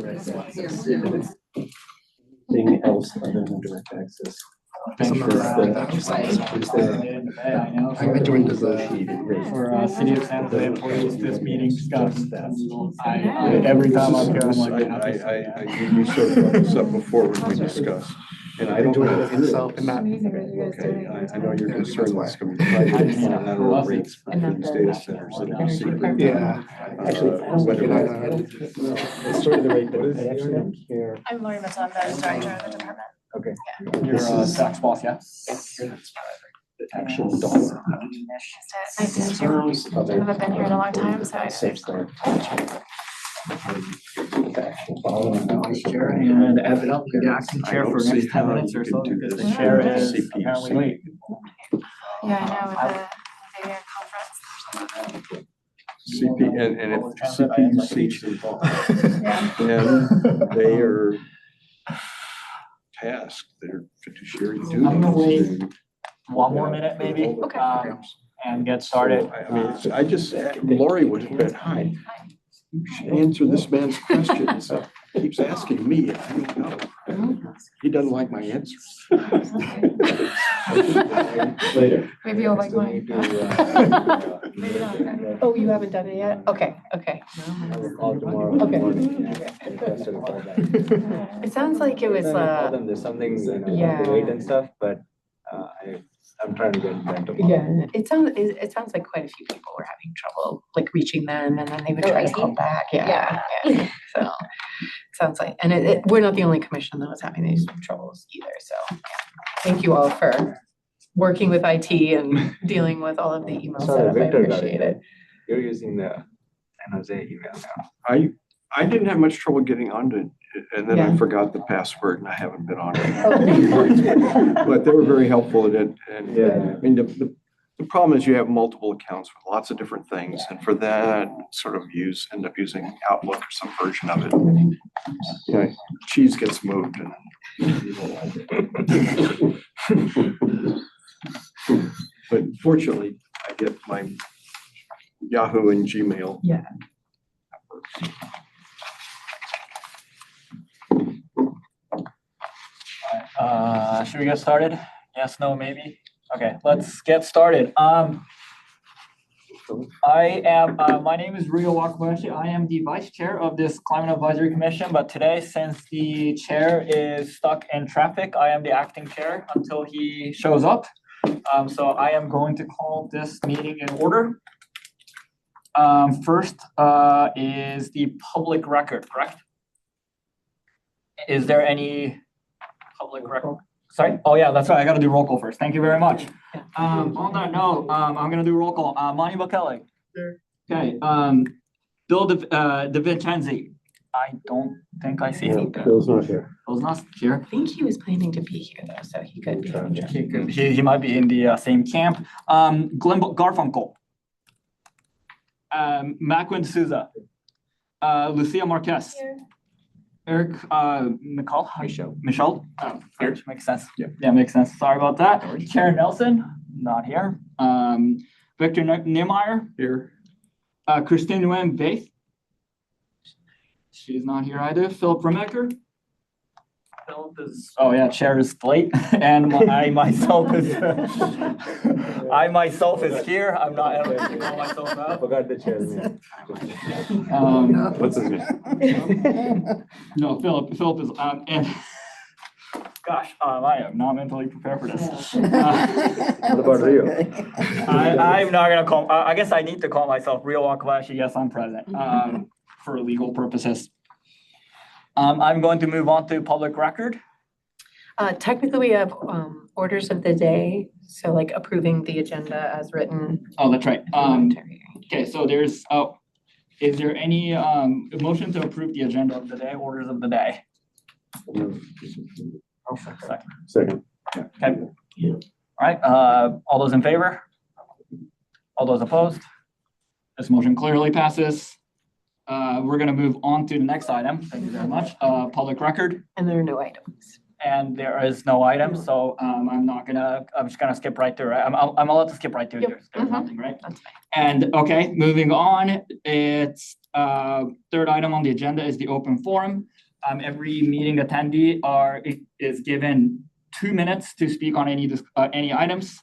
direct access. Anything else other than direct access? I'm joined as for City of San Jose employees, this meeting discussed. Every time I'm here, I'm like, You sort of brought this up before when we discussed, and I don't know. myself and that. Okay, I know you're concerned that's gonna be private unilateral rates for these data centers. It'll be secret. Yeah. It's sort of the rate, but I actually don't care. I'm Lori Mitchell, I'm the director of the department. Okay. you're tax boss, yeah? The actual dollar. I did too. I haven't been here in a long time, so I Safeguard. Vice chair, and add it up, the acting chair for the next 10 minutes or so, because the chair is apparently late. yeah, I know with the conference. CP, and if CPUC, then they are tasked, their fiduciary I'm gonna duties. wait 1 more minute maybe, Okay. and get started. I mean, I just, Lori would have been, hi, you should answer this man's questions. Keeps asking me, I don't know. He doesn't like my answers. Later. Maybe you'll like mine. Maybe not. Oh, you haven't done it yet? Okay, okay. All tomorrow. Okay. Okay. It sounds like it was, There's something, yeah. weight and stuff, but I'm trying to get them tomorrow. yeah, it sounds like quite a few people were having trouble like reaching them and then they would try to call back. Yeah. So, sounds like, and we're not the only commission that was having these troubles either, so. Yeah. Thank you all for working with IT and dealing with all of the email Sorry, stuff. I Victor got appreciate it. You're using the San Jose email now. I didn't have much trouble getting onto it, and then I Yeah. forgot the password and I haven't been on it. Oh. But they were very helpful at it, and Yeah. I mean, the problem is you have multiple accounts with lots of different things, and for that, sort of end up using Outlook or some version of it. You know, cheese gets moved and. But fortunately, I get my Yahoo and Gmail. Yeah. Should we get started? Yes, no, maybe? Okay, let's get started. My name is Rio Wakabayashi. I am the vice chair of this Climate Advisory Commission, but today, since the chair is stuck in traffic, I am the acting chair until he shows up. So I am going to call this meeting in order. First is the public record, correct? Is there any public record? Sorry? Oh, yeah, that's right. I got to do roll call first. Thank you very much. On that note, I'm going to do roll call. Mani Bakele. Here. Okay. Bill DeVincenzi. I don't think I see him. Bill's not here. Bill's not here. I think he was planning to be here though, so he could be. He might be in the same camp. Glenn Garfunkel. Macwin D'Souza. Lucia Marquez. Here. Eric Michelle. Oh, here makes sense. Yeah, makes sense. Sorry about that. Karen Nelson, not here. Victor Niemeyer. Here. Christine Nguyen Baith. She's not here either. Philip Remecker. Philip is, oh yeah, chair is late. And I myself is here. I'm not able to call myself I out. forgot the chair's name. What's his name? No, Philip is, and gosh, I am not mentally prepared for this. What about Rio? I'm not gonna call, I guess I need to call myself Rio Wakabayashi. Yes, I'm present, for legal purposes. I'm going to move on to public record. Technically, we have orders of the day, so like approving the agenda as written. Oh, that's right. Okay, so there's, is there any motion to approve the agenda of the day, orders of the day? Second. Okay. All right, all those in favor? All those opposed? This motion clearly passes. We're gonna move on to the next item. Thank you very much. Public record, And there are no items. and there is no item, so I'm just gonna skip right through it. I'm allowed to skip right through. Yep. There's nothing, right? That's fine. And okay, moving on, it's Third item on the agenda is the open forum. Every meeting attendee is given 2 minutes to speak on any items.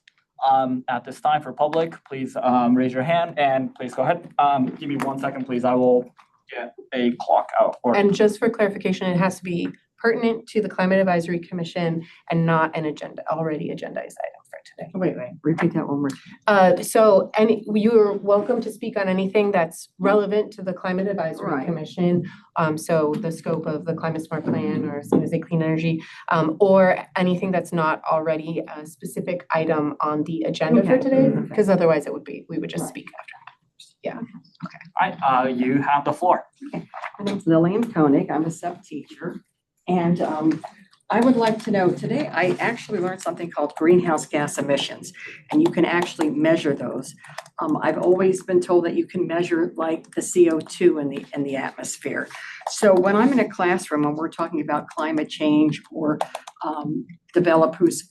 At this time for public, please raise your hand and please go ahead. Give me 1 second, please. I will get a clock out. And just for clarification, it has to be pertinent to the Climate Advisory Commission and not an already agendized item for today. Wait, repeat that one more. So you're welcome to speak on anything that's relevant to the Climate Advisory Right. Commission. So the scope of the Climate Smart Plan or San Jose Clean Energy, or anything that's not already a specific item on the agenda for Okay. today, Okay. because otherwise we would just speak after. All right, you have the floor. My name's Lillian Koenig. I'm a sub-teacher. And I would like to know, today I actually learned something called greenhouse gas emissions, and you can actually measure those. I've always been told that you can measure like the CO2 in the atmosphere. So when I'm in a classroom and we're talking about climate change or developers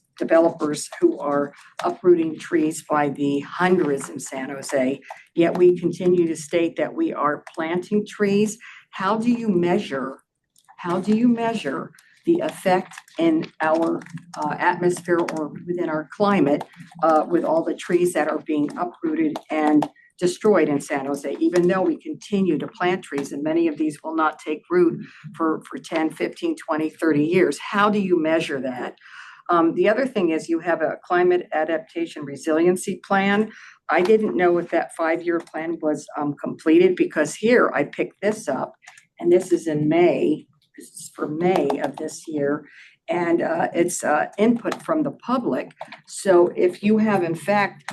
who are uprooting trees by the hundreds in San Jose, yet we continue to state that we are planting trees, how do you measure the effect in our atmosphere or within our climate with all the trees that are being uprooted and destroyed in San Jose, even though we continue to plant trees and many of these will not take root for 10, 15, 20, 30 years. How do you measure that? The other thing is you have a climate adaptation resiliency plan. I didn't know if that 5-year plan was completed, because here I picked this up and this is in May. This is for May of this year, and it's input from the public. So if you have in fact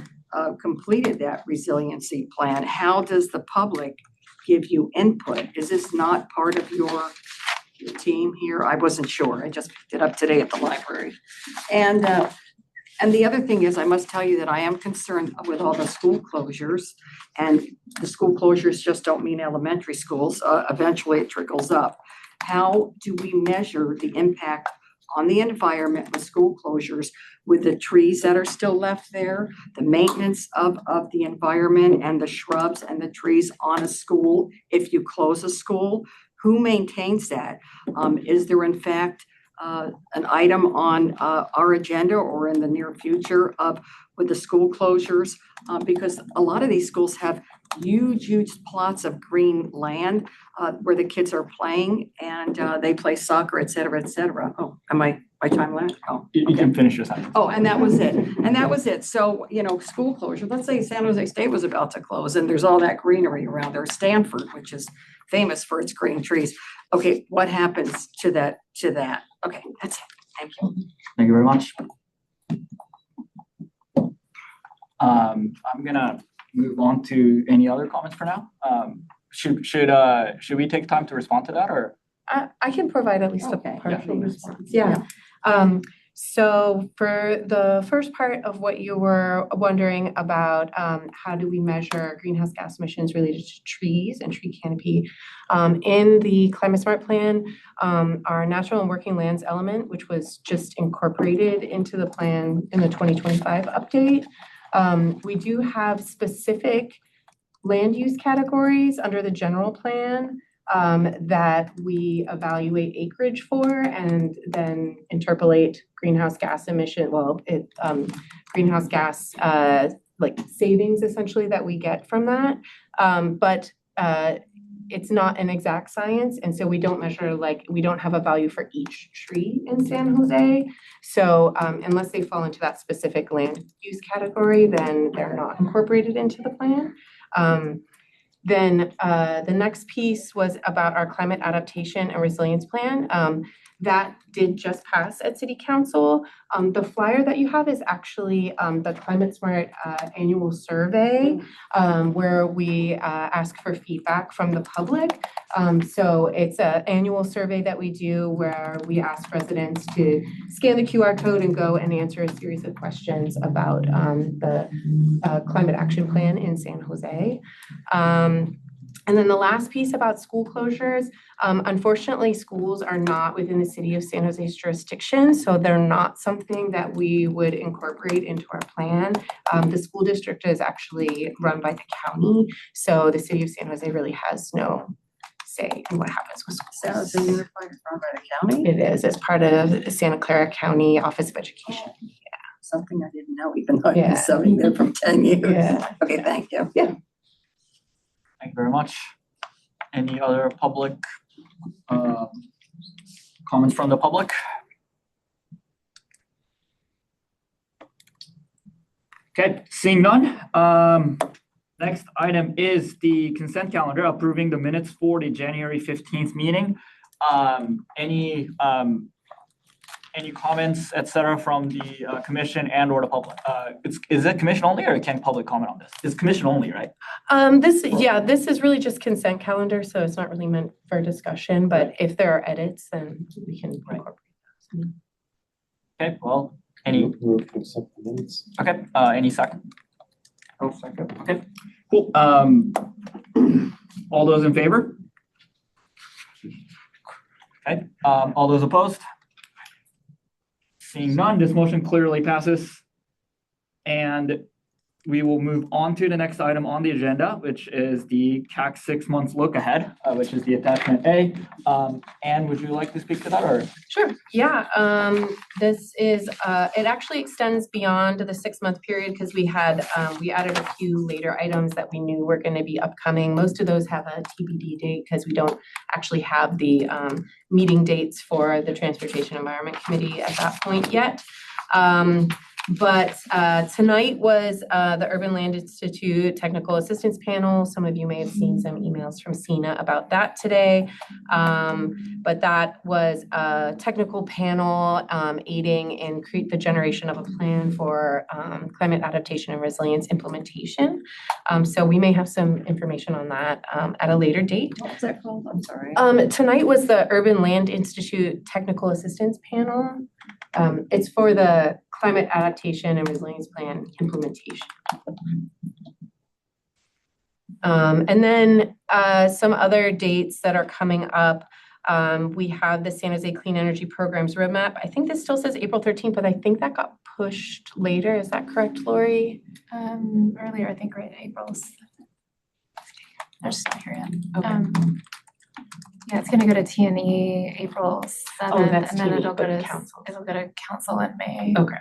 completed that resiliency plan, how does the public give you input? Is this not part of your team here? I wasn't sure. I just picked it up today at the library. And the other thing is, I must tell you that I am concerned with all the school closures, and the school closures just don't mean elementary schools. Eventually it trickles up. How do we measure the impact on the environment with school closures, with the trees that are still left there, the maintenance of the environment and the shrubs and the trees on a school? If you close a school, who maintains that? Is there in fact an item on our agenda or in the near future with the school closures? Because a lot of these schools have huge plots of green land where the kids are playing and they play soccer, et cetera, et cetera. Oh, my time left? Oh, You can finish your sentence. Oh, and that was it. So, school closure, let's say San Jose State was about to close and there's all that greenery around there. Stanford, which is famous for its green trees. Okay, what happens to that? Okay, that's it. Thank you. Thank you very much. I'm gonna move on to any other comments for now. Should we take time to respond to that, or? I can provide at least a Okay. partial response. Yeah. So for the first part of what you were wondering about, how do we measure greenhouse gas emissions related to trees and tree canopy? In the Climate Smart Plan, our natural and working lands element, which was just incorporated into the plan in the 2025 update, we do have specific land use categories under the general plan that we evaluate acreage for and then interpolate greenhouse gas greenhouse gas like savings essentially that we get from that. But it's not an exact science, and so we don't measure, we don't have a value for each tree in San Jose. So unless they fall into that specific land use category, then they're not incorporated into the plan. Then the next piece was about our climate adaptation and resilience plan. That did just pass at City Council. The flyer that you have is actually the Climate Smart annual survey, where we ask for feedback from the public. So it's an annual survey that we do where we ask residents to scan the QR code and go and answer a series of questions about the climate action plan in San Jose. And then the last piece about school closures, unfortunately, schools are not within the city of San Jose's jurisdiction, so they're not something that we would incorporate into our plan. The school district is actually run by the county, so the city of San Jose really has no say in what happens with schools. San Jose Unified is run by the county? It is, it's part of Santa Clara County Office of Education. Something I didn't know, even though I've been Yeah. serving there for 10 years. Yeah. Okay, thank you. Thank you very much. Any other public comments from the public? Okay, seeing none. Next item is the consent calendar, approving the minutes for the January 15th meeting. Any comments, et cetera, from the commission and or the public? Is it commission only, or can public comment on this? It's commission only, right? This is really just consent calendar, so it's not really meant for discussion, but if there are edits, then we can incorporate those. Okay, well, any, Move to accept the minutes. okay, any second? Oh, second, okay, cool. All those in favor? Okay, all those opposed? Seeing none, this motion clearly passes. And we will move on to the next item on the agenda, which is the CAC 6 months look ahead, which is the attachment A. Anne, would you like to speak to that, or? Sure, yeah, this is, it actually extends beyond the 6-month period because we had, we added a few later items that we knew were gonna be upcoming. Most of those have a TBD date because we don't actually have the meeting dates for the Transportation Environment Committee at that point yet. But tonight was the Urban Land Institute Technical Assistance Panel. Some of you may have seen some emails from Sina about that today. But that was a technical panel aiding in the generation of a plan for climate adaptation and resilience implementation. So we may have some information on that at a later date. What was that called? I'm sorry. Tonight was the Urban Land Institute Technical Assistance Panel. It's for the climate adaptation and resilience plan implementation. And then some other dates that are coming up. We have the San Jose Clean Energy Programs Roadmap. I think this still says April 13th, but I think that got pushed later. Is that correct, Lori? Earlier, I think, right, April's. They're just not here yet. Okay. Yeah, it's gonna go to T&E April 7th, that's and then T&E, it'll go but to council. It'll go to council in May. Okay.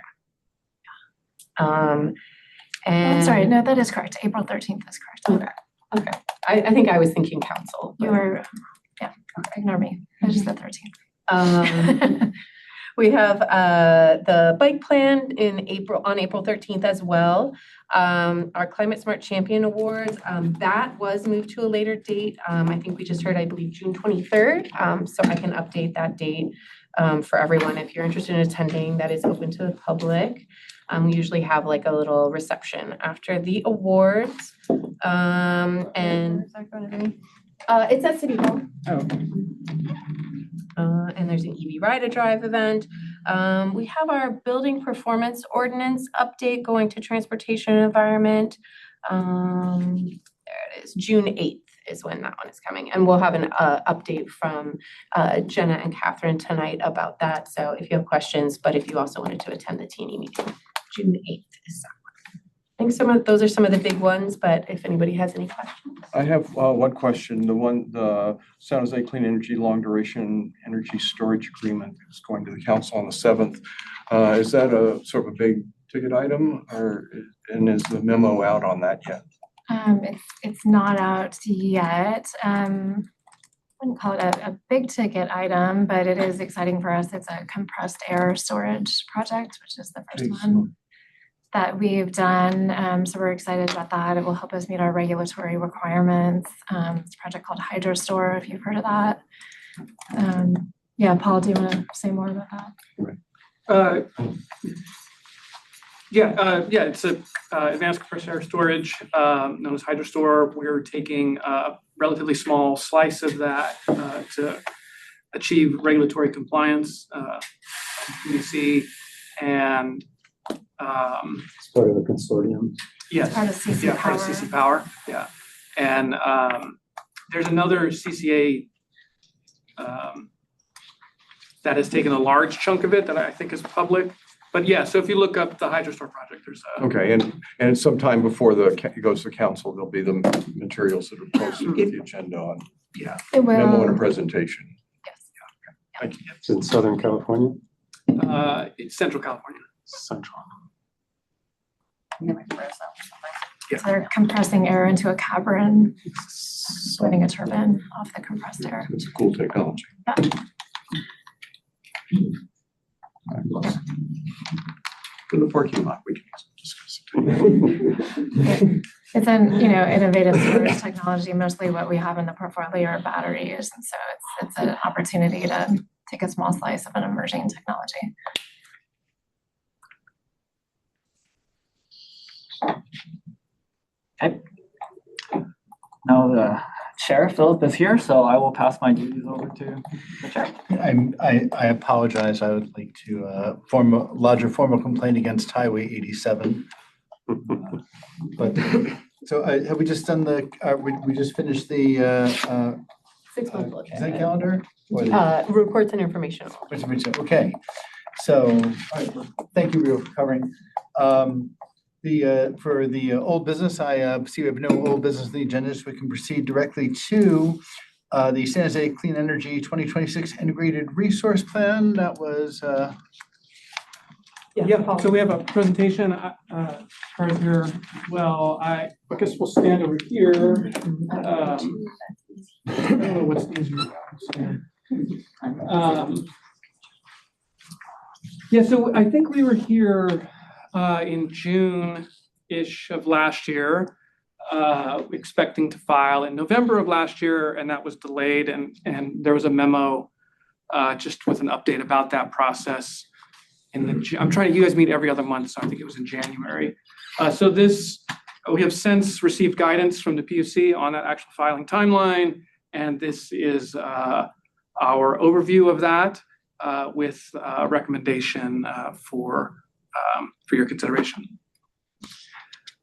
Oh, And I'm sorry, no, that is correct. April 13th is correct. Okay. I think I was thinking council. You were, yeah, ignore me. I just said 13th. We have the bike plan on April 13th as well. Our Climate Smart Champion Awards, that was moved to a later date. I think we just heard, I believe, June 23rd. So I can update that date for everyone if you're interested in attending. That is open to the public. We usually have like a little reception after the awards. And Where's that going to be? it's at City Hall. Oh. And there's an EV Ride a Drive event. We have our building performance ordinance update going to transportation and environment. There it is, June 8th is when that one is coming. And we'll have an update from Jenna and Catherine tonight about that. So if you have questions, but if you also wanted to attend the T&E meeting, June 8th is that one. I think those are some of the big ones, but if anybody has any questions. I have one question. The San Jose Clean Energy Long Duration Energy Storage Agreement is going to the council on the 7th. Is that a sort of a big ticket item, and is the memo out on that yet? It's not out yet. I wouldn't call it a big ticket item, but it is exciting for us. It's a compressed air storage project, which is the first one that we've done. So we're excited about that. It will help us meet our regulatory requirements. It's a project called HydroStore, if you've heard of that. Yeah, Paul, do you want to say more about that? It's a advanced compressed air storage known as HydroStore. We're taking a relatively small slice of that to achieve regulatory compliance, PUC, and It's part of the consortium. yes, It's part of CC yeah, part Power. of CC Power, yeah, and there's another CCA that has taken a large chunk of it that I think is public. But yeah, so if you look up the HydroStore project, there's a. Okay, and sometime before it goes to council, there'll be the materials that are posted with the agenda on It memo and a will, presentation. yes. Thank you. It's in Southern California? It's Central California. Central. So they're compressing air into a cavern, running a turbine off the compressed air. It's a cool technology. In the parking lot, we can discuss it. It's an, innovative storage technology. Mostly what we have in the portfolio are batteries. And so it's an opportunity to take a small slice of an emerging technology. Okay. Now the chair, Philip, is here, so I will pass my duties over to the chair. I apologize. I would like to lodge a formal complaint against Highway 87. But so have we just done we just finished the 6 month look consent calendar? Or the- reports and information. Okay, so, all right, well, thank you, Rio, for covering. For the old business, I see we have no old business on the agenda, so we can proceed directly to the San Jose Clean Energy 2026 Integrated Resource Plan. That was Yeah, so we have a presentation, right here. Well, I guess we'll stand over here. I don't know what's easier. Yeah, so I think we were here in June-ish of last year, expecting to file in November of last year, and that was delayed, and there was a memo just with an update about that process. You guys meet every other month, so I think it was in January. So we have since received guidance from the PUC on that actual filing timeline, and this is our overview of that with a recommendation for your consideration.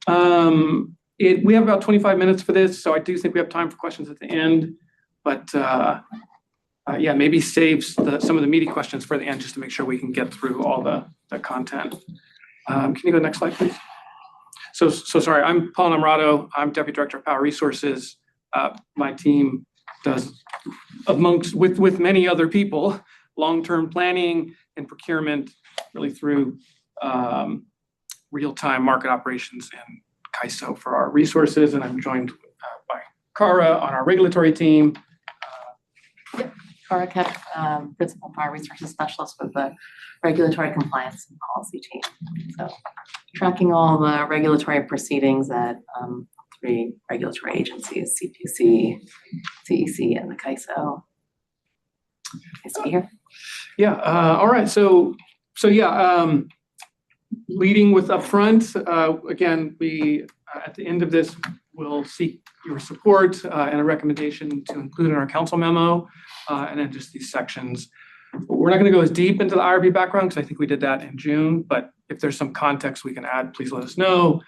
We have about 25 minutes for this, so I do think we have time for questions at the end, but yeah, maybe save some of the meaty questions for the end just to make sure we can get through all the content. Can you go next slide, please? So sorry, I'm Paul Namrato. I'm Deputy Director of Power Resources. My team does, with many other people, long-term planning and procurement, really through real-time market operations and CAISO for our resources. And I'm joined by Cara on our regulatory team. Cara Kepp, Principal Power Resources Specialist with the Regulatory Compliance and Policy team. So tracking all the regulatory proceedings at 3 regulatory agencies, CPUC, CEC, and the CAISO. Nice to be here. Yeah, all right, so yeah, leading with upfront, again, we, at the end of this, will seek your support and a recommendation to include in our council memo, and then just these sections. We're not going to go as deep into the IRB background because I think we did that in June, but if there's some context we can add, please let us know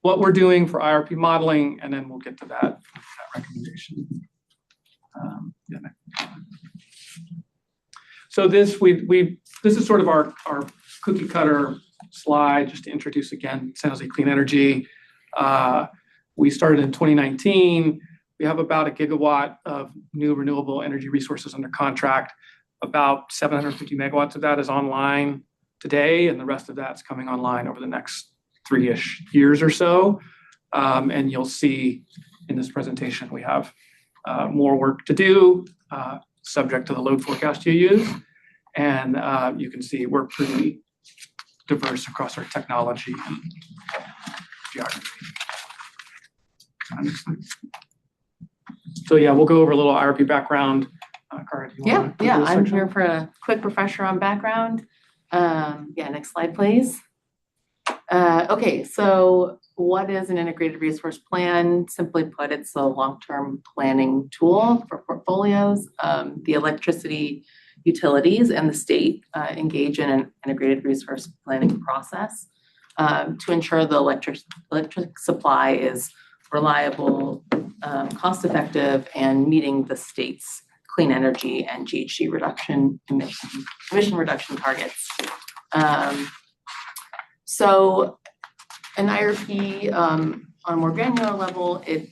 what we're doing for IRP modeling, and then we'll get to that recommendation. So this is sort of our cookie cutter slide just to introduce again San Jose Clean Energy. We started in 2019. We have about 1 gigawatt of new renewable energy resources under contract. About 750 megawatts of that is online today, and the rest of that's coming online over the next 3-ish years or so. And you'll see in this presentation we have more work to do, subject to the load forecast you use. And you can see we're pretty diverse across our technology and geography. So yeah, we'll go over a little IRP background. Cara, do you wanna do Yeah, this I'm section? here for a quick refresher on background. Yeah, next slide, please. Okay, so what is an integrated resource plan? Simply put, it's a long-term planning tool for portfolios. The electricity utilities and the state engage in an integrated resource planning process to ensure the electric supply is reliable, cost-effective, and meeting the state's clean energy and GHG emission reduction targets. So an IRP on a more granular level, it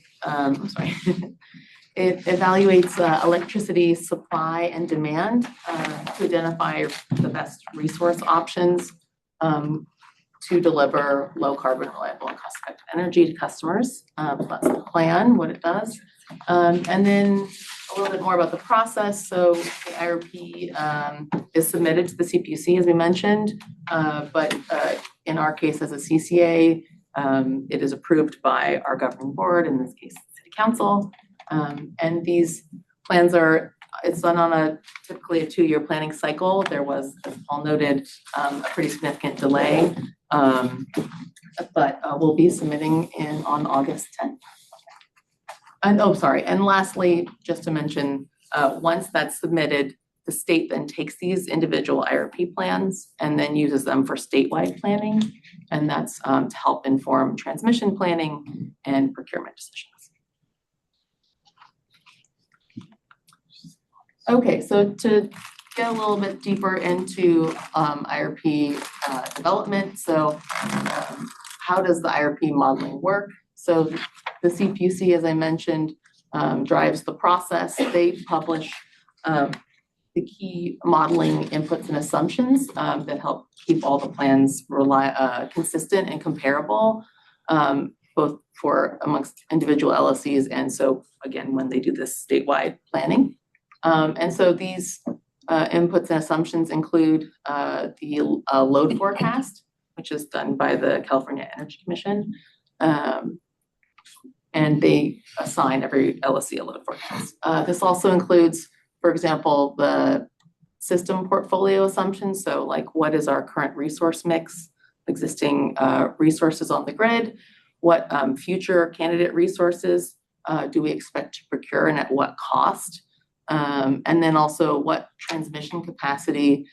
it evaluates electricity supply and demand to identify the best resource options to deliver low carbon, reliable, and cost-effective energy to customers. That's the plan, what it does. And then a little bit more about the process. So the IRP is submitted to the CPUC, as we mentioned, but in our case as a CCA, it is approved by our governing board, in this case, City Council. And these plans it's done on typically a 2-year planning cycle. There was, as Paul noted, a pretty significant delay, but we'll be submitting on August 10th. And lastly, just to mention, once that's submitted, the state then takes these individual IRP plans and then uses them for statewide planning. And that's to help inform transmission planning and procurement decisions. Okay, so to get a little bit deeper into IRP development. So how does the IRP modeling work? So the CPUC, as I mentioned, drives the process. They publish the key modeling inputs and assumptions that help keep all the plans consistent and comparable, both amongst individual LLCs and so, again, when they do this statewide planning. And so these inputs and assumptions include the load forecast, which is done by the California Energy Commission. And they assign every LLC a load forecast. This also includes, for example, the system portfolio assumptions. So like, what is our current resource mix, existing resources on the grid? What future candidate resources do we expect to procure and at what cost? And then also what transmission capacity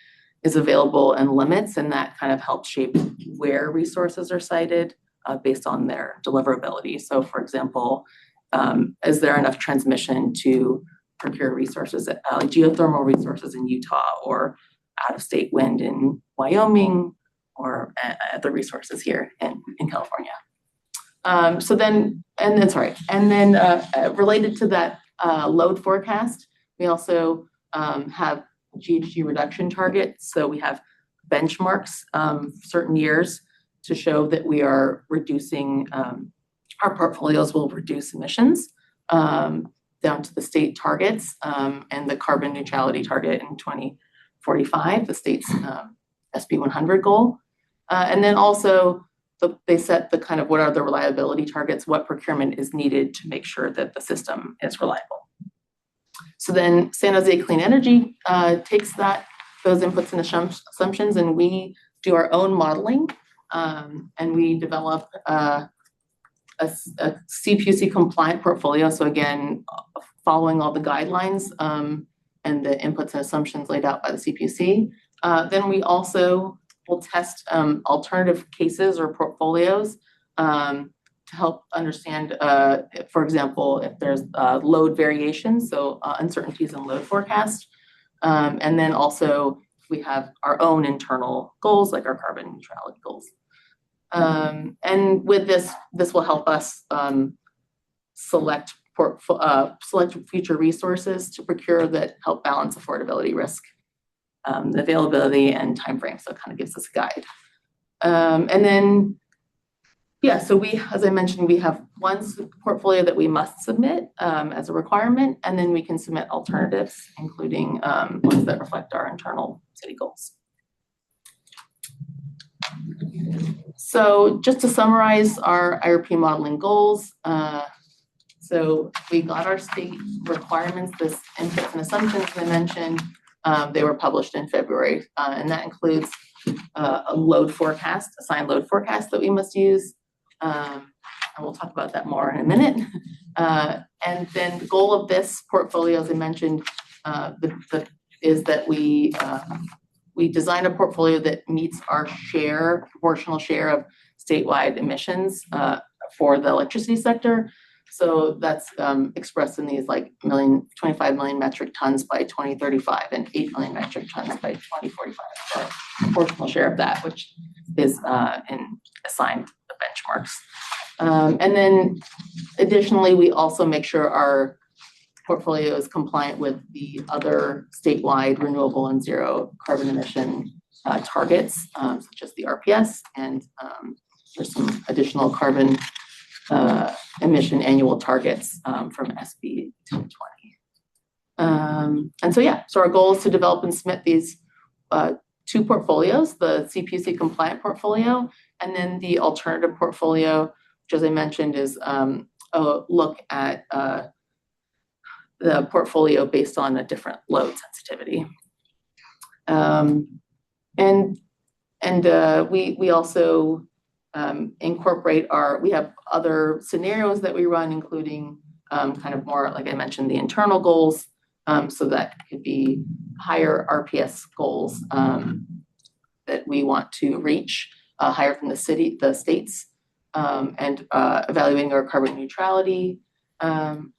is available and limits, and that kind of helps shape where resources are sited based on their deliverability. So for example, is there enough transmission to procure resources, like geothermal resources in Utah, or out-of-state wind in Wyoming, or other resources here in California? Related to that load forecast, we also have GHG reduction targets. So we have benchmarks certain years to show that we are reducing, our portfolios will reduce emissions down to the state targets and the carbon neutrality target in 2045, the state's SB 100 goal. And then also they set the kind of what are the reliability targets, what procurement is needed to make sure that the system is reliable. So then San Jose Clean Energy takes those inputs and assumptions, and we do our own modeling, and we develop a CPUC compliant portfolio. So again, following all the guidelines and the inputs and assumptions laid out by the CPUC. Then we also will test alternative cases or portfolios to help understand, for example, if there's load variations, so uncertainties in load forecast. And then also we have our own internal goals, like our carbon neutrality goals. And with this will help us select future resources to procure that help balance affordability, risk, the availability, and timeframe. So it kind of gives us a guide. And then, yeah, so as I mentioned, we have one portfolio that we must submit as a requirement, and then we can submit alternatives, including ones that reflect our internal city goals. So just to summarize our IRP modeling goals, so we got our state requirements, this inputs and assumptions I mentioned. They were published in February, and that includes a load forecast, assigned load forecast that we must use. And we'll talk about that more in a minute. And then the goal of this portfolio, as I mentioned, is that we design a portfolio that meets our proportional share of statewide emissions for the electricity sector. So that's expressed in these like 25 million metric tons by 2035 and 8 million metric tons by 2045. So proportional share of that, which is assigned the benchmarks. And then additionally, we also make sure our portfolio is compliant with the other statewide renewable and zero carbon emission targets, such as the RPS, and there's some additional carbon emission annual targets from SB 1020. And so, yeah, so our goal is to develop and submit these two portfolios, the CPUC compliant portfolio, and then the alternative portfolio, which, as I mentioned, is a look at the portfolio based on a different load sensitivity. We also incorporate we have other scenarios that we run, including kind of more, like I mentioned, the internal goals. So that could be higher RPS goals that we want to reach, higher from the states, and evaluating our carbon neutrality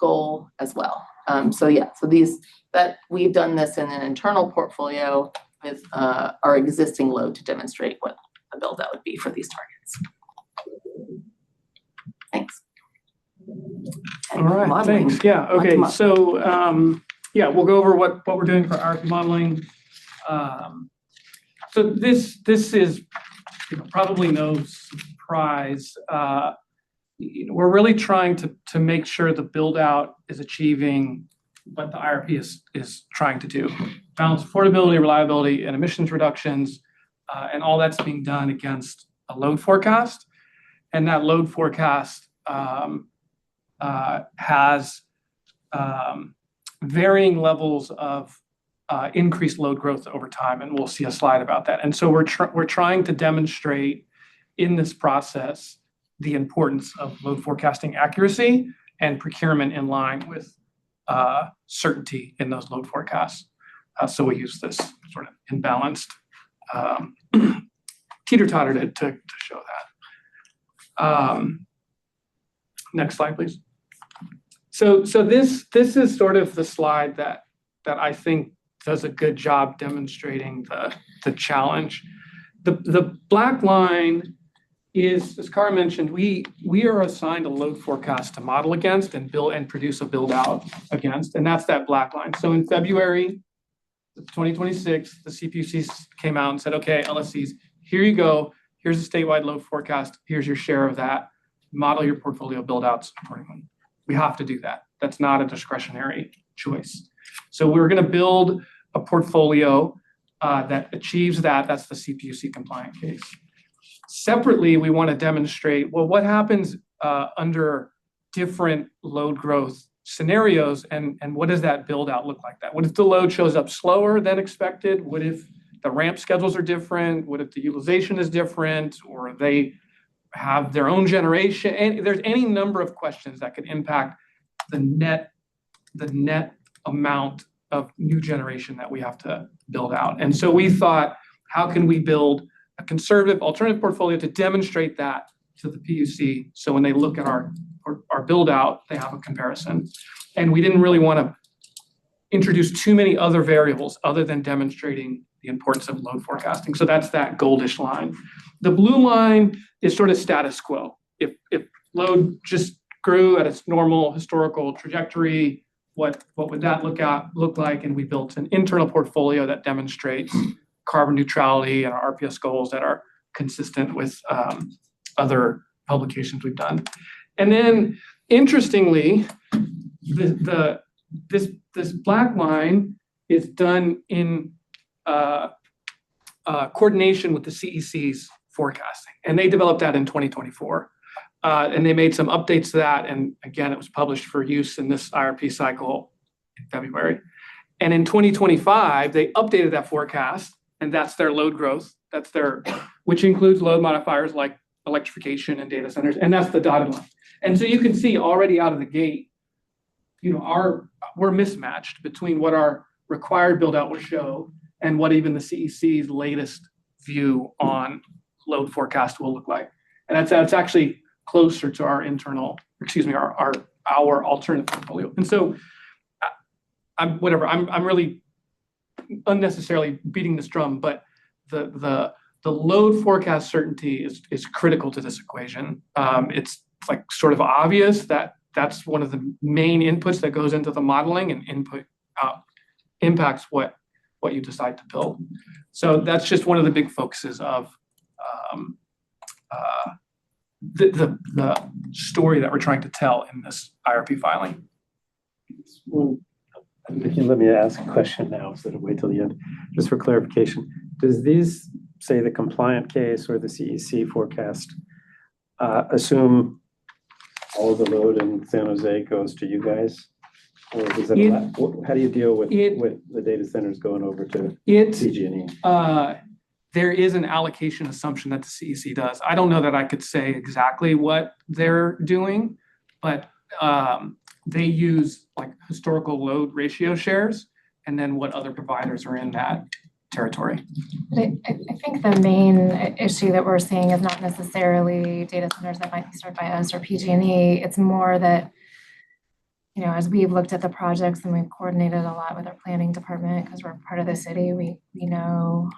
goal as well. So we've done this in an internal portfolio with our existing load to demonstrate what the build out would be for these targets. Thanks. All right, thanks. Yeah, okay. So we'll go over what we're doing for IRP modeling. So this is probably no surprise. We're really trying to make sure the build out is achieving what the IRP is trying to do. Balance affordability, reliability, and emissions reductions, and all that's being done against a load forecast. And that load forecast has varying levels of increased load growth over time, and we'll see a slide about that. And so we're trying to demonstrate in this process the importance of load forecasting accuracy and procurement in line with certainty in those load forecasts. So we use this sort of imbalanced teeter-totter to show that. Next slide, please. So this is sort of the slide that I think does a good job demonstrating the challenge. The black line is, as Cara mentioned, we are assigned a load forecast to model against and build and produce a build out against, and that's that black line. So in February 2026, the CPUC came out and said, okay, LSCs, here you go. Here's a statewide load forecast. Here's your share of that. Model your portfolio build outs accordingly. We have to do that. That's not a discretionary choice. So we're going to build a portfolio that achieves that. That's the CPUC compliant case. Separately, we want to demonstrate, well, what happens under different load growth scenarios, and what does that build out look like that? What if the load shows up slower than expected? What if the ramp schedules are different? What if the utilization is different, or they have their own generation? And there's any number of questions that could impact the net amount of new generation that we have to build out. And so we thought, how can we build a conservative alternative portfolio to demonstrate that to the PUC, so when they look at our build out, they have a comparison. And we didn't really want to introduce too many other variables other than demonstrating the importance of load forecasting. So that's that goldish line. The blue line is sort of status quo. If load just grew at its normal historical trajectory, what would that look like? And we built an internal portfolio that demonstrates carbon neutrality and our RPS goals that are consistent with other publications we've done. And then, interestingly, this black line is done in coordination with the CEC's forecasting, and they developed that in 2024. And they made some updates to that, and again, it was published for use in this IRP cycle in February. And in 2025, they updated that forecast, and that's their load growth. Which includes load modifiers like electrification and data centers, and that's the dotted line. And so you can see already out of the gate, we're mismatched between what our required build out will show and what even the CEC's latest view on load forecast will look like. And that's actually closer to our our alternative portfolio. And so I'm really unnecessarily beating this drum, but the load forecast certainty is critical to this equation. It's like sort of obvious that that's one of the main inputs that goes into the modeling, and input impacts what you decide to build. So that's just one of the big focuses of the story that we're trying to tell in this IRP filing. If you let me ask a question now instead of wait till the end, just for clarification, does these, say the compliant case or the CEC forecast, assume all the load in San Jose goes to you guys? Or does it, how do you deal with the data centers going over to PG&E? There is an allocation assumption that the CEC does. I don't know that I could say exactly what they're doing, but they use like historical load ratio shares and then what other providers are in that territory. I think the main issue that we're seeing is not necessarily data centers that might be served by us or PG&E. It's more that, you know, as we've looked at the projects and we've coordinated a lot with our planning department because we're part of the city, we know,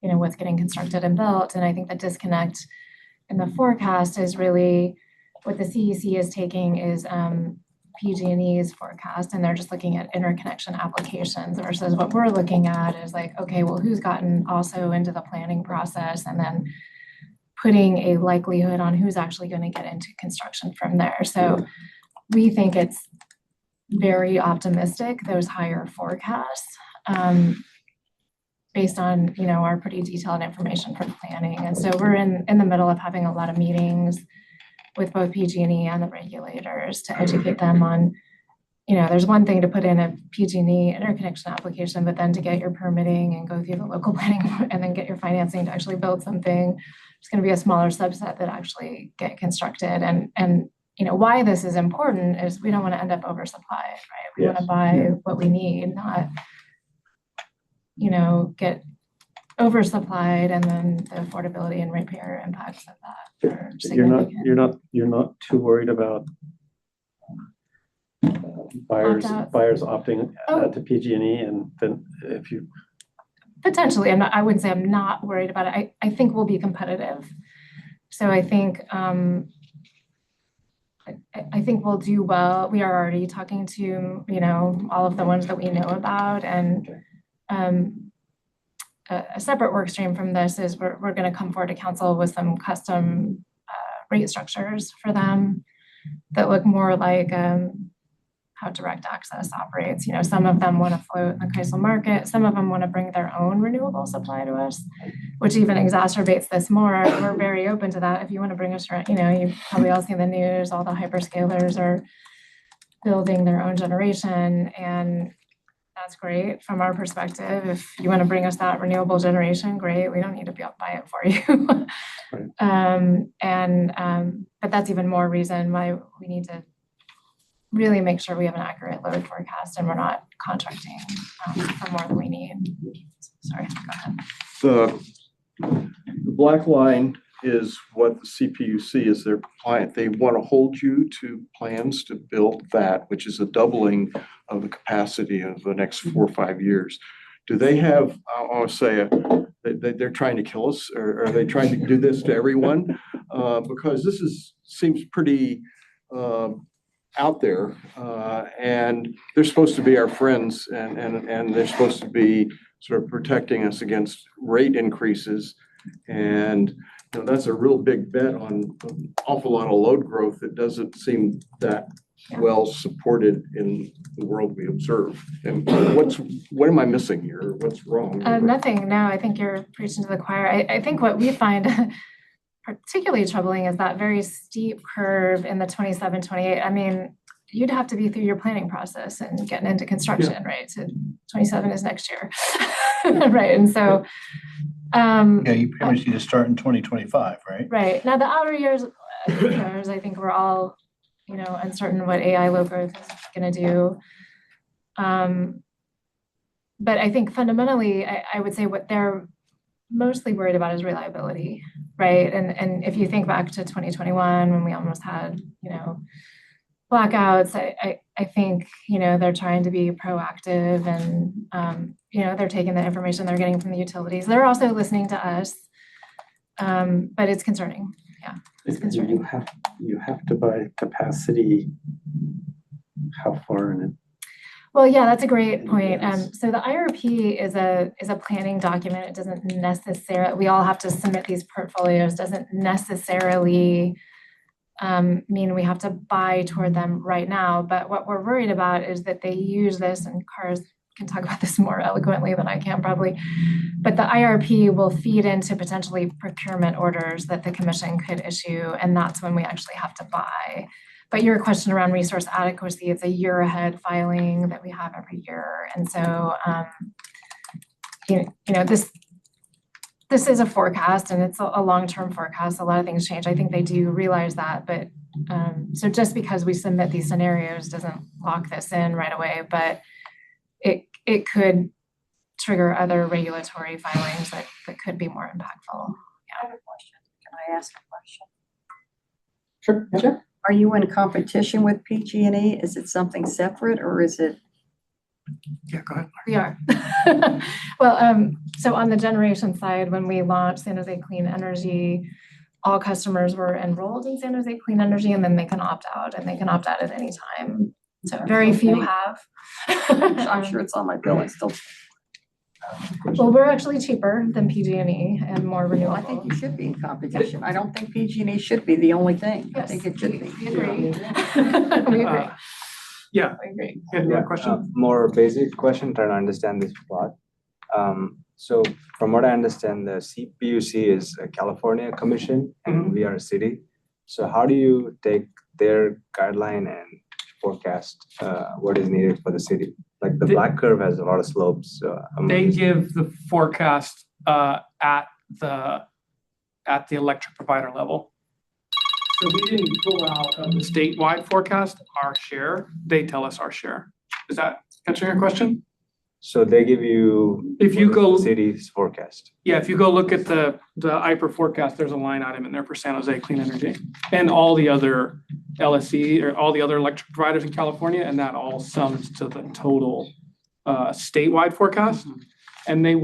you know, what's getting constructed and built. And I think the disconnect in the forecast is really what the CEC is taking is PG&E's forecast, and they're just looking at interconnection applications versus what we're looking at is like, okay, well, who's gotten also into the planning process and then putting a likelihood on who's actually going to get into construction from there. So we think it's very optimistic, those higher forecasts, based on, you know, our pretty detailed information from planning. And so we're in the middle of having a lot of meetings with both PG&E and the regulators to educate them on, you know, there's one thing to put in a PG&E interconnection application, but then to get your permitting and go through the local planning and then get your financing to actually build something, it's going to be a smaller subset that actually get constructed. And you know, why this is important is we don't want to end up oversupplied, right? We want to buy what we need, not, you know, get oversupplied and then the affordability and ratepayer impacts of that are significant. You're not too worried about buyers opting to PG&E, and then if you potentially, I wouldn't say I'm not worried about it. I think we'll be competitive. So I think I think we'll do well. We are already talking to, you know, all of the ones that we know about, and a separate work stream from this is we're going to come forward to council with some custom rate structures for them that look more like how direct access operates. You know, some of them want to float in the coastal market. Some of them want to bring their own renewable supply to us, which even exacerbates this more. We're very open to that. If you want to bring us, you know, you've probably all seen the news, all the hyperscalers are building their own generation, and that's great from our perspective. If you want to bring us that renewable generation, great. We don't need to buy it for you. Right. But that's even more reason why we need to really make sure we have an accurate load forecast and we're not contracting for more than we need. Sorry, go ahead. The black line is what the CPUC is their client. They want to hold you to plans to build that, which is a doubling of the capacity of the next 4 or 5 years. Do they have, I want to say, they're trying to kill us, or are they trying to do this to everyone? Because this seems pretty out there, and they're supposed to be our friends, and they're supposed to be sort of protecting us against rate increases. And you know, that's a real big bet on an awful lot of load growth that doesn't seem that well supported in the world we observe. And what am I missing here? What's wrong? Nothing. No, I think you're preaching to the choir. I think what we find particularly troubling is that very steep curve in the 27, 28. I mean, you'd have to be through your planning process and getting into construction, right? So 27 is next year, right? And so, yeah, you pretty much need to start in 2025, right? Right. Now the outer years, I think we're all, you know, uncertain what AI load growth is going to do. But I think fundamentally, I would say what they're mostly worried about is reliability, right? And if you think back to 2021 when we almost had, you know, blackouts, I think, they're trying to be proactive and, they're taking the information they're getting from the utilities. They're also listening to us. But it's concerning. Yeah, it's concerning. You have to buy capacity. How far in it? Well, yeah, that's a great point. So the IRP is a planning document. It doesn't necessarily, we all have to submit these portfolios, doesn't necessarily mean we have to buy toward them right now. But what we're worried about is that they use this, and Cars can talk about this more eloquently than I can probably, but the IRP will feed into potentially procurement orders that the commission could issue, and that's when we actually have to buy. But your question around resource adequacy, it's a year ahead filing that we have every year. And so, this is a forecast, and it's a long-term forecast. A lot of things change. I think they do realize that, but so just because we submit these scenarios doesn't lock this in right away, but it could trigger other regulatory filings that could be more impactful. I have a question. Can I ask a question? Sure. Yeah. Sure. Are you in competition with PG&E? Is it something separate or is it? Yeah, go ahead. We are. Well, so on the generation side, when we launched San Jose Clean Energy, all customers were enrolled in San Jose Clean Energy, and then they can opt out, and they can opt out at any time. So very few have. I'm sure it's on my bill. It's still. Well, we're actually cheaper than PG&E and more Well, renewable. I think you should be in competition. I don't think PG&E should be the only thing. I Yes, think it should be. we agree. We agree. Yeah, We agree. yeah, question? More basic question, trying to understand this plot. So from what I understand, the CPUC is a California commission and we are a city. So how do you take their guideline and forecast what is needed for the city? Like the black curve has a lot of slopes. They give the forecast at the electric provider level. So we didn't pull out of the statewide forecast our share. They tell us our share. Is that answering your question? So they give you If you what is go- the city's forecast. Yeah, if you go look at the IPER forecast, there's a line item in there for San Jose Clean Energy and all the other LSE or all the other electric providers in California, and that all sums to the total statewide forecast. And the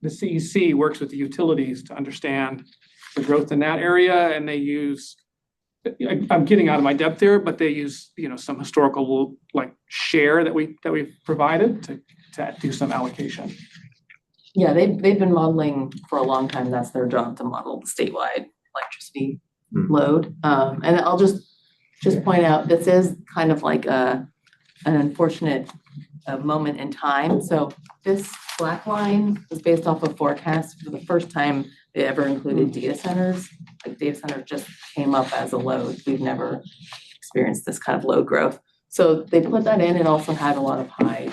CEC works with the utilities to understand the growth in that area, and they use, I'm getting out of my depth here, but they use, some historical like share that we've provided to do some allocation. Yeah, they've been modeling for a long time. That's their job, to model the statewide electricity load. And I'll just point out, this is kind of like an unfortunate moment in time. So this black line is based off of forecast for the first time they ever included data centers. Like data centers just came up as a load. We've never experienced this kind of load growth. So they put that in. It also had a lot of high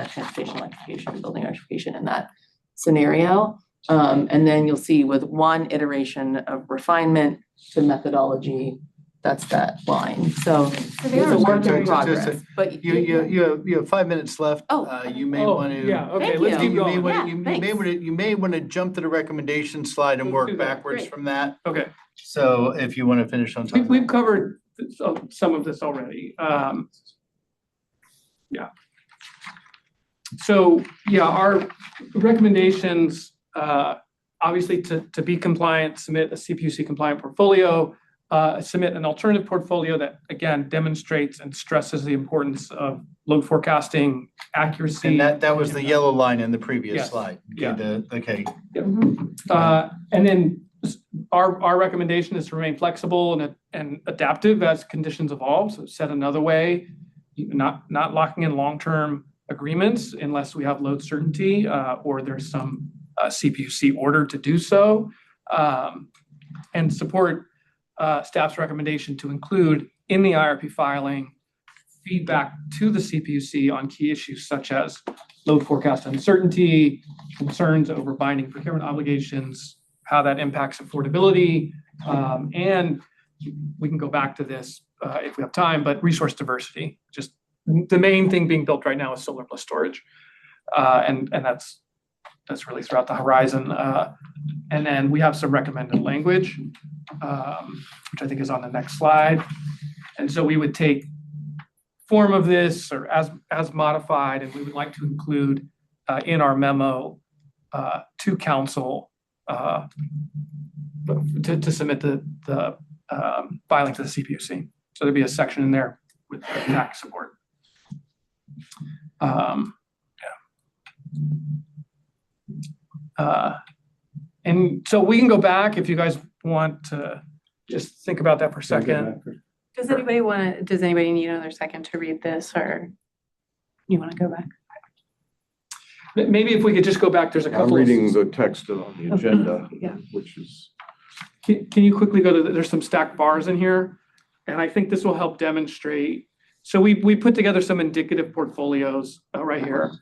transportation electrification, building electrification in that scenario. And then you'll see with one iteration of refinement to methodology, that's that line. So it's a work in progress, but You have 5 minutes left. Oh. You may want to. Yeah, okay, Thank let's you. keep You may going. want Yeah, to, thanks. you may want to jump to the recommendation slide and Let's work do that. backwards Great. from that. Okay, So if you want to finish on time. we've covered some of this already. Yeah. So, yeah, our recommendations, obviously to be compliant, submit a CPUC compliant portfolio, submit an alternative portfolio that, again, demonstrates and stresses the importance of load forecasting accuracy. And that was the yellow line in the previous Yes. slide. Yeah. Okay. And then our recommendation is to remain flexible and adaptive as conditions evolve. So said another way, not locking in long-term agreements unless we have load certainty or there's some CPUC order to do so, and support staff's recommendation to include in the IRP filing feedback to the CPUC on key issues such as load forecast uncertainty, concerns over binding procurement obligations, how that impacts affordability, and we can go back to this if we have time, but resource diversity. Just the main thing being built right now is solar plus storage, and that's really throughout the horizon. And then we have some recommended language, which I think is on the next slide. And so we would take form of this or as modified, and we would like to include in our memo to council to submit the filing to the CPUC. So there'd be a section in there with tax support. And so we can go back if you guys want to just think about that for a second. Does anybody need another second to read this, or you want to go back? Maybe if we could just go back, there's a I'm couple of. reading the text on the agenda, Yeah. which is, Can you quickly go to, there's some stacked bars in here, and I think this will help demonstrate. So we put together some indicative portfolios right here.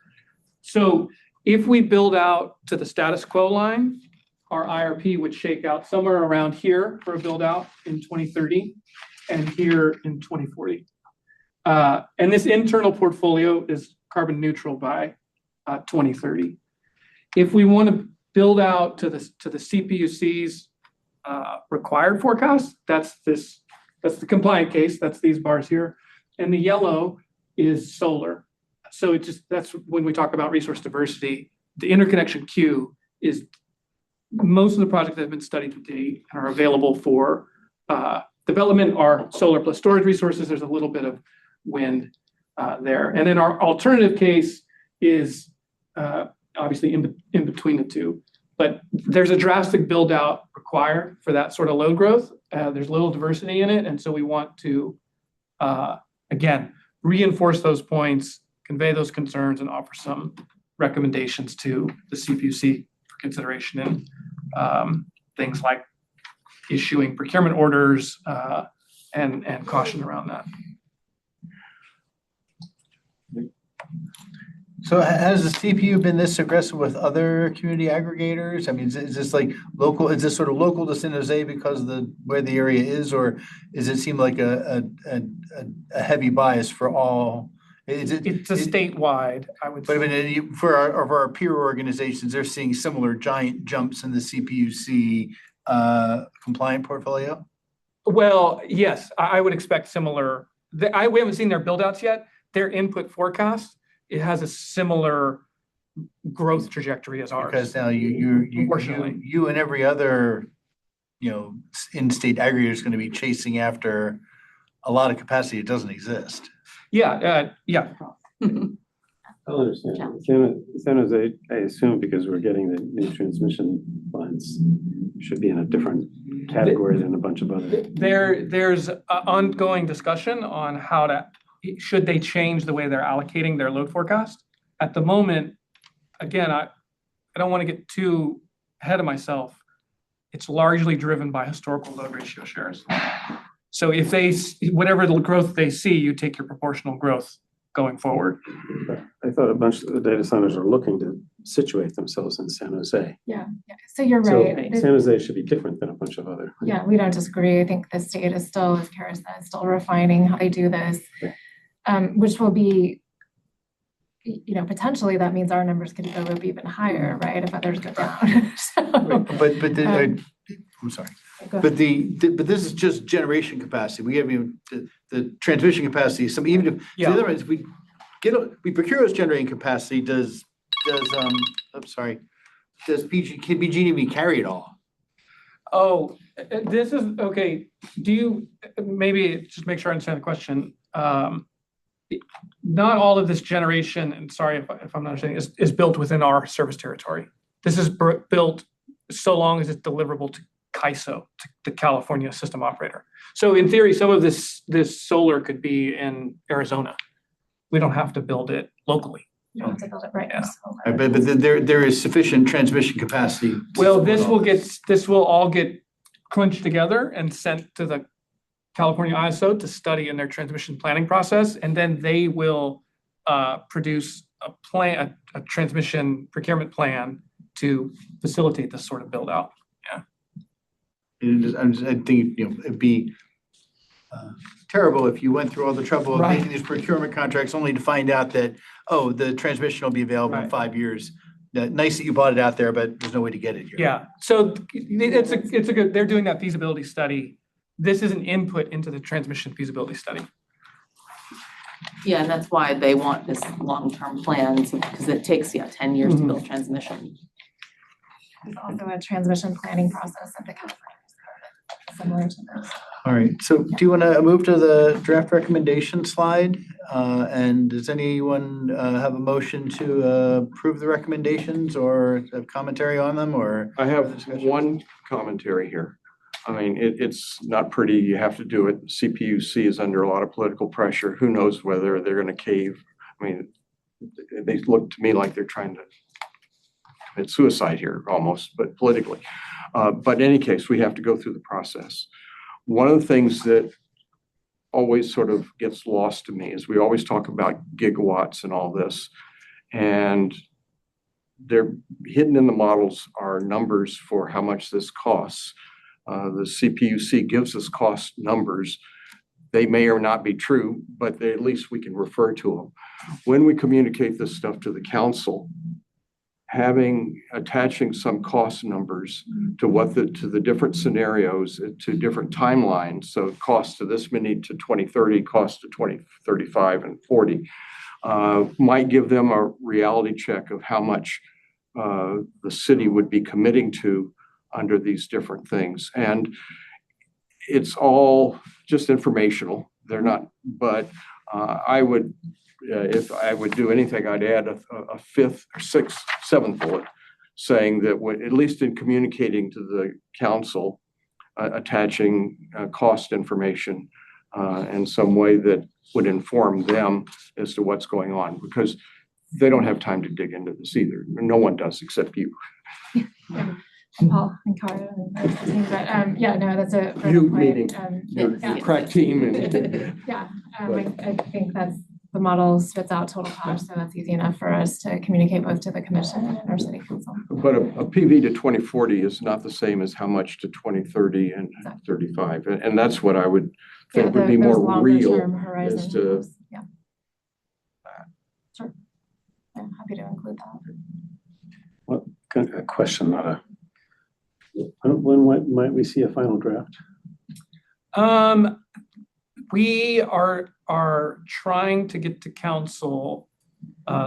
So if we build out to the status quo line, our IRP would shake out somewhere around here for a build out in 2030 and here in 2040. And this internal portfolio is carbon neutral by 2030. If we want to build out to the CPUC's required forecast, that's the compliant case, that's these bars here. And the yellow is solar. So that's when we talk about resource diversity, the interconnection queue is most of the projects that have been studied to date and are available for development are solar plus storage resources. There's a little bit of wind there. And then our alternative case is obviously in between the two. But there's a drastic build out required for that sort of load growth. There's little diversity in it. And so we want to, again, reinforce those points, convey those concerns, and offer some recommendations to the CPUC for consideration in things like issuing procurement orders and caution around that. So has the CPU been this aggressive with other community aggregators? I mean, is this like local, is this sort of local to San Jose because of where the area is, or does it seem like a heavy bias for all? It's a statewide, I would But I say. mean, for our peer organizations, they're seeing similar giant jumps in the CPUC compliant portfolio? Well, yes, I would expect similar. We haven't seen their build outs yet. Their input forecast, it has a similar growth trajectory as ours. Because now Unfortunately. you and every other, in-state aggregator is going to be chasing after a lot of capacity that doesn't exist. Yeah. I'll understand. San Jose, I assume because we're getting the new transmission lines, should be in a different category than a bunch of other. There's an ongoing discussion on should they change the way they're allocating their load forecast. At the moment, again, I don't want to get too ahead of myself. It's largely driven by historical load ratio shares. So if whatever the growth they see, you take your proportional growth going forward. I thought a bunch of the data centers are looking to situate themselves in San Jose. Yeah, so you're So right. San Jose should be different than a bunch of other. Yeah, we don't disagree. I think the state is still, as Kara said, still refining how they do this, which will be, potentially that means our numbers could go up even higher, right? If others go down. I'm sorry. But this is just generation capacity. We have the transmission capacity. Even if the other is we procure this generating capacity. Can PG&E carry it all? Oh, this is okay. Do you maybe just make sure I understand the question? Not all of this generation, and sorry if I'm not understanding, is built within our service territory. This is built so long as it's deliverable to CAISO, to the California system operator. So in theory, some of this solar could be in Arizona. We don't have to build it locally. You don't have to build it right. Yeah. But there is sufficient transmission capacity. Well, this will all get clinched together and sent to the California ISO to study in their transmission planning process, and then they will produce a transmission procurement plan to facilitate this sort of build out. I think it'd be terrible if you went through all the trouble of making these procurement contracts only to find out that the transmission will be available in 5 years. Nice that you bought it out there, but there's no way to get it here. Yeah, so it's a good. They're doing that feasibility study this is an input into the transmission feasibility study. Yeah, and that's why they want this long-term plan, because it takes, 10 years to build transmission. There's also a transmission planning process at the California similar to this. All right, so do you want to move to the draft recommendation slide? And does anyone have a motion to approve the recommendations or have commentary on them, or? I have one commentary here. I mean, it's not pretty. You have to do it. CPUC is under a lot of political pressure. Who knows whether they're going to cave? I mean, they look to me like they're trying to commit suicide here almost, but politically. But in any case, we have to go through the process. One of the things that always sort of gets lost to me is we always talk about gigawatts and all this. And they're hidden in the models are numbers for how much this costs. The CPUC gives us cost numbers. They may or not be true, but at least we can refer to them. When we communicate this stuff to the council, attaching some cost numbers to to the different scenarios, to different timelines. So cost to this many to 2030, cost to 2035 and 40, might give them a reality check of how much the city would be committing to under these different things. And it's all just informational. They're not, but I would, if I would do anything, I'd add a fifth or sixth, seventh bullet saying that at least in communicating to the council, attaching cost information in some way that would inform them as to what's going on, because they don't have time to dig into this either. No one does except you. And Paul and Cara and the rest of the team, but yeah, no, that's a fair You point. meaning Yeah, your crack team and yeah, I think that's the model spits out total cost, so that's easy enough for us to communicate both to the commission and our city council. but a PV to 2040 is not the same as how much to 2030 and Exactly. 35. And that's what I would Yeah, think would be those more longer real term horizon as to goals, yeah. Sure, I'm happy to include that. A question, not a. When might we see a final draft? We are trying to get to council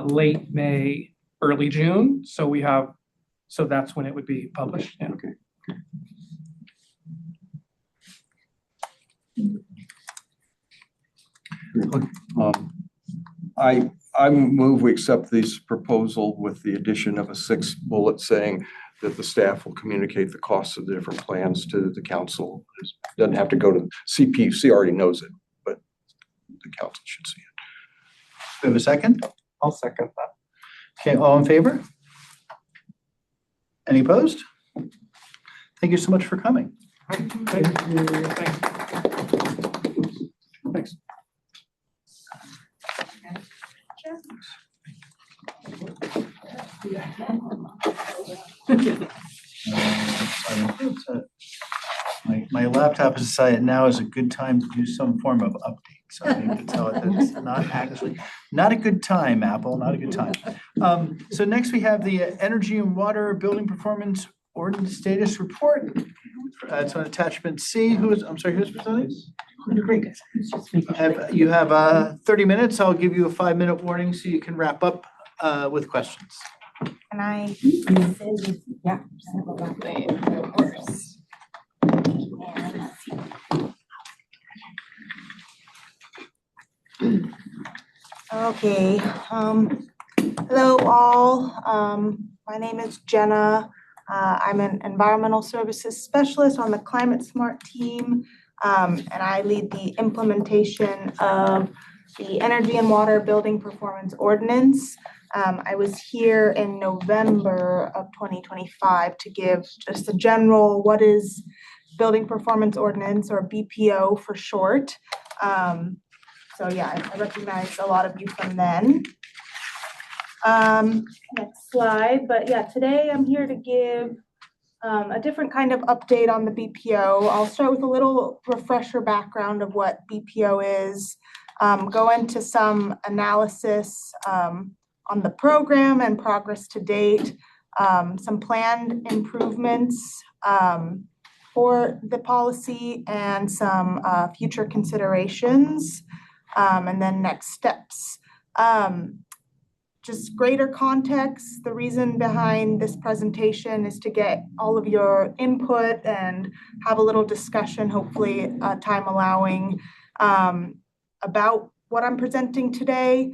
late May, early June. So that's when it would be published. Yeah. Okay. I move we accept this proposal with the addition of a sixth bullet saying that the staff will communicate the costs of the different plans to the council. It doesn't have to go to CPUC, already knows it, but the council should see it. Do we have a second? I'll second that. Okay, all in favor? Any opposed? Thank you so much for coming. Thanks. My laptop has decided now is a good time to do some form of update. So I need to tell it that it's not a good time, Apple, not a good time. So next we have the Energy and Water Building Performance Ordinance Status Report. It's on attachment C. who's presenting? Great. You have 30 minutes. I'll give you a 5-minute warning so you can wrap up with questions. Can I send, yeah. Of course. Okay, hello all. My name is Jenna. I'm an environmental services specialist on the Climate Smart team. And I lead the implementation of the Energy and Water Building Performance Ordinance. I was here in November of 2025 to give just a general what is Building Performance Ordinance, or BPO for short. So yeah, I recognize a lot of you from then. Next slide, but yeah, today I'm here to give a different kind of update on the BPO. I'll start with a little refresher background of what BPO is, go into some analysis on the program and progress to date, some planned improvements, for the policy and some future considerations, and then next steps. Just greater context, the reason behind this presentation is to get all of your input and have a little discussion, hopefully time allowing, about what I'm presenting today.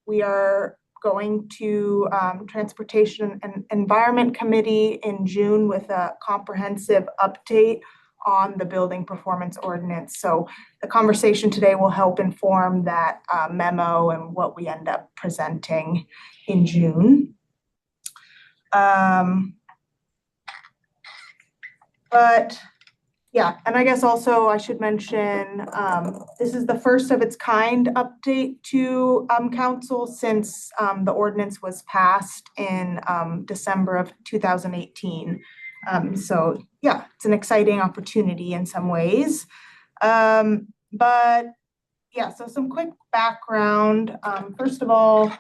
We are going to Transportation and Environment Committee in June with a comprehensive update on the building performance ordinance. So the conversation today will help inform that memo and what we end up presenting in June. But yeah, and I guess also I should mention, this is the first of its kind update to council since the ordinance was passed in December of 2018. So yeah, it's an exciting opportunity in some ways. But yeah, so some quick background. First of all,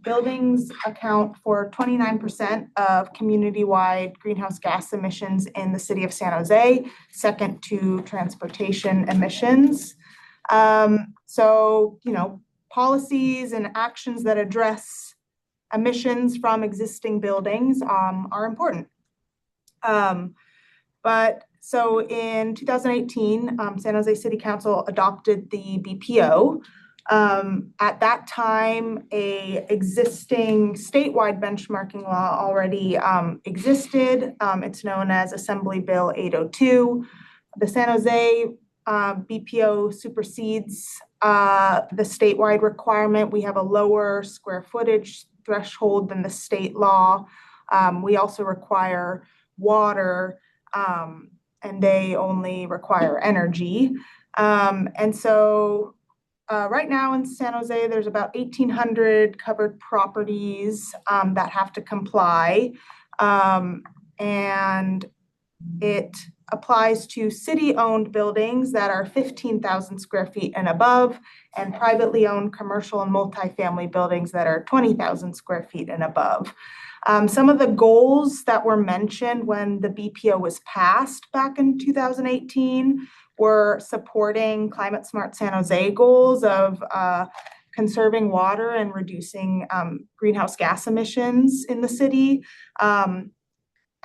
buildings account for 29% of community-wide greenhouse gas emissions in the city of San Jose, second to transportation emissions. So, you know, policies and actions that address emissions from existing buildings are important. But so in 2018, San Jose City Council adopted the BPO. At that time, a existing statewide benchmarking law already existed. It's known as Assembly Bill 802. The San Jose BPO supersedes the statewide requirement. We have a lower square footage threshold than the state law. We also require water, and they only require energy. And so right now in San Jose, there's about 1,800 covered properties that have to comply. And it applies to city-owned buildings that are 15,000 square feet and above, and privately owned commercial and multifamily buildings that are 20,000 square feet and above. Some of the goals that were mentioned when the BPO was passed back in 2018 were supporting climate smart San Jose goals of conserving water and reducing greenhouse gas emissions in the city.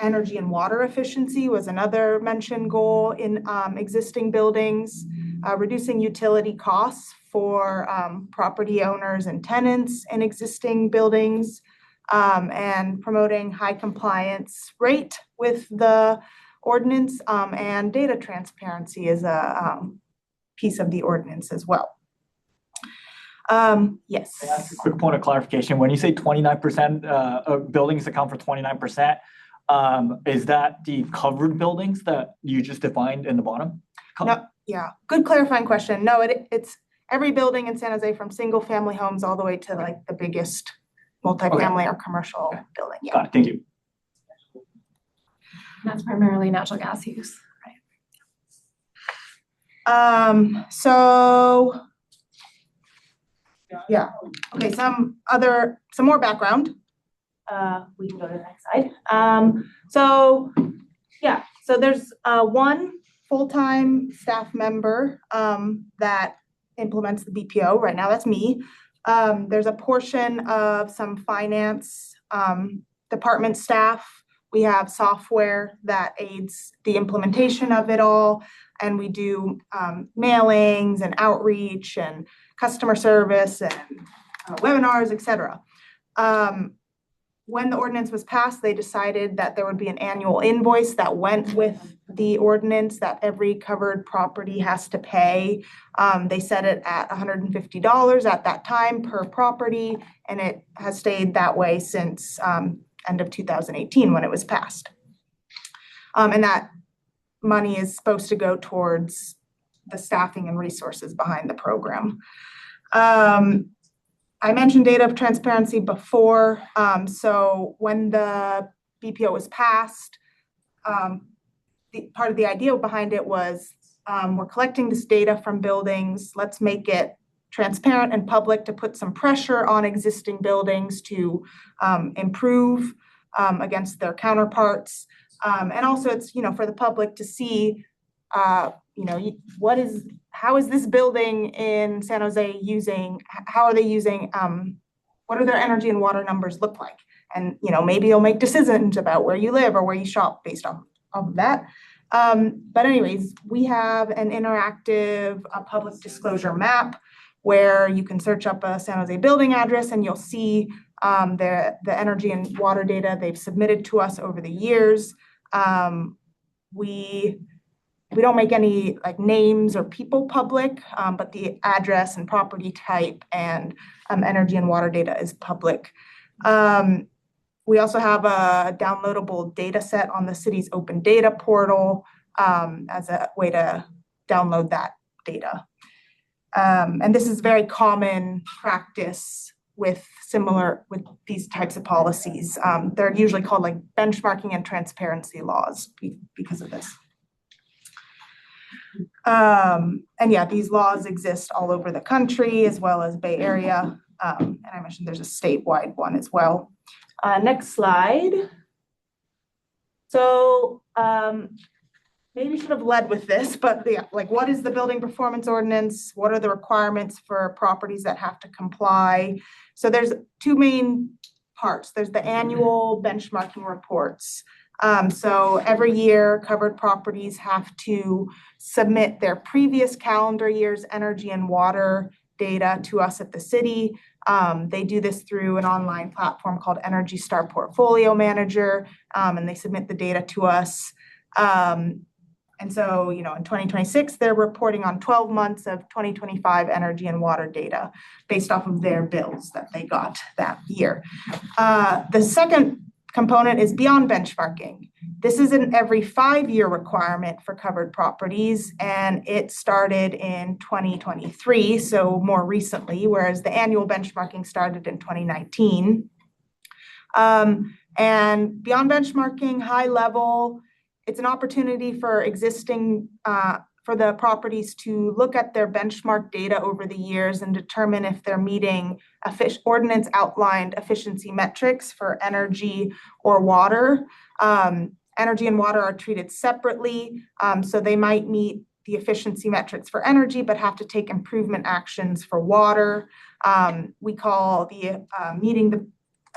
Energy and water efficiency was another mentioned goal in existing buildings, reducing utility costs for property owners and tenants in existing buildings, and promoting high compliance rate with the ordinance, and data transparency is a piece of the ordinance as well. Yes. Can I ask a quick point of clarification? When you say 29% of buildings account for 29%, is that the covered buildings that you just defined in the bottom? No, yeah, good clarifying question. No, it's every building in San Jose from single family homes all the way to like the biggest multifamily or commercial building. Yeah. Got it, thank you. That's primarily natural gas use, right? So yeah, okay, some more background. We can go to the next slide. So there's one full-time staff member that implements the BPO. Right now, that's me. There's a portion of some finance department staff. We have software that aids the implementation of it all, and we do mailings and outreach and customer service and webinars, etc. When the ordinance was passed, they decided that there would be an annual invoice that went with the ordinance that every covered property has to pay. They set it at $150 at that time per property, and it has stayed that way since end of 2018 when it was passed. And that money is supposed to go towards the staffing and resources behind the program. I mentioned data of transparency before. So when the BPO was passed, part of the idea behind it was we're collecting this data from buildings. Let's make it transparent and public to put some pressure on existing buildings to improve against their counterparts. And also it's, for the public to see, how is this building in San Jose how are they using, what are their energy and water numbers look like? And, maybe you'll make decisions about where you live or where you shop based off of that. But anyways, we have an interactive public disclosure map where you can search up a San Jose building address and you'll see the energy and water data they've submitted to us over the years. We don't make any like names or people public, but the address and property type and energy and water data is public. We also have a downloadable data set on the city's open data portal as a way to download that data. And this is very common practice with these types of policies. They're usually called like benchmarking and transparency laws because of this. And yeah, these laws exist all over the country as well as Bay Area. And I mentioned there's a statewide one as well. Next slide. So maybe should have led with this, but like what is the building performance ordinance? What are the requirements for properties that have to comply? So there's two main parts. There's the annual benchmarking reports. So every year covered properties have to submit their previous calendar year's energy and water data to us at the city. They do this through an online platform called Energy Star Portfolio Manager, and they submit the data to us. And so, in 2026, they're reporting on 12 months of 2025 energy and water data based off of their bills that they got that year. The second component is beyond benchmarking. This is an every 5-year requirement for covered properties, and it started in 2023, so more recently, whereas the annual benchmarking started in 2019. And beyond benchmarking, high level, it's an opportunity for for the properties to look at their benchmark data over the years and determine if they're meeting ordinance outlined efficiency metrics for energy or water. Energy and water are treated separately, so they might meet the efficiency metrics for energy, but have to take improvement actions for water. We call the meeting the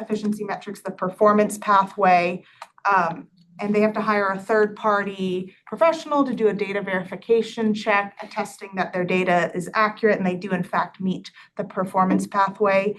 efficiency metrics the performance pathway. And they have to hire a third-party professional to do a data verification check, attesting that their data is accurate and they do in fact meet the performance pathway.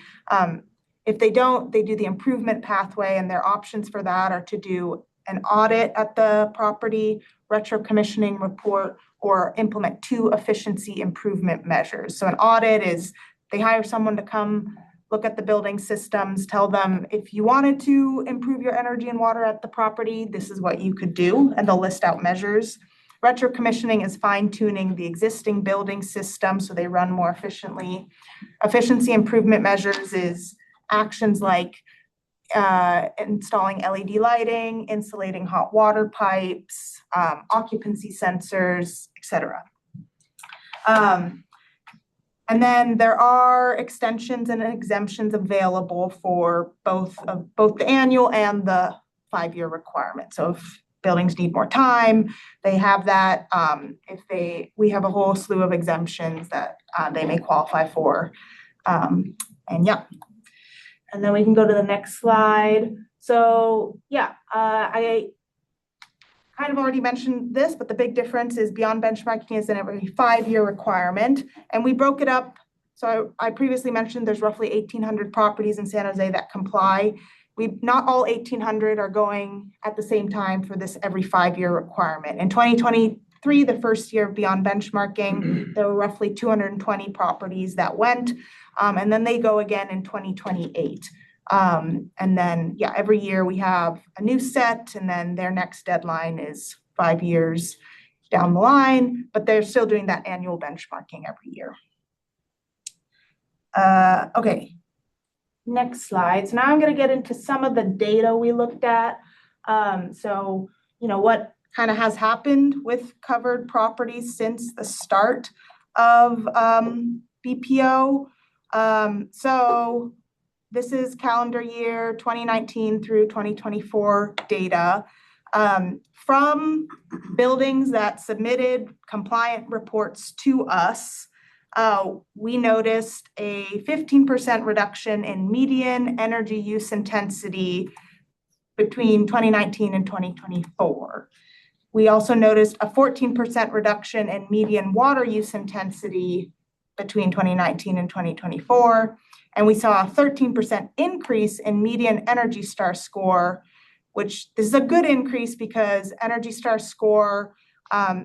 If they don't, they do the improvement pathway, and their options for that are to do an audit at the property, retro commissioning report, or implement 2 efficiency improvement measures. So an audit is they hire someone to come look at the building systems, tell them if you wanted to improve your energy and water at the property, this is what you could do, and they'll list out measures. Retro commissioning is fine-tuning the existing building system so they run more efficiently. Efficiency improvement measures is actions like installing LED lighting, insulating hot water pipes, occupancy sensors, etc. And then there are extensions and exemptions available for both the annual and the 5-year requirement. So if buildings need more time, they have that. We have a whole slew of exemptions that they may qualify for. And yeah. And then we can go to the next slide. So yeah, I kind of already mentioned this, but the big difference is beyond benchmarking is an every 5-year requirement. And we broke it up. So I previously mentioned there's roughly 1,800 properties in San Jose that comply. Not all 1,800 are going at the same time for this every 5-year requirement. In 2023, the first year of beyond benchmarking, there were roughly 220 properties that went, and then they go again in 2028. And then, yeah, every year we have a new set, and then their next deadline is 5 years down the line, but they're still doing that annual benchmarking every year. Okay, next slide. So now I'm going to get into some of the data we looked at. So, what kind of has happened with covered properties since the start of BPO. So this is calendar year 2019 through 2024 data. From buildings that submitted compliant reports to us, we noticed a 15% reduction in median energy use intensity between 2019 and 2024. We also noticed a 14% reduction in median water use intensity between 2019 and 2024. And we saw a 13% increase in median Energy Star score, which this is a good increase because Energy Star score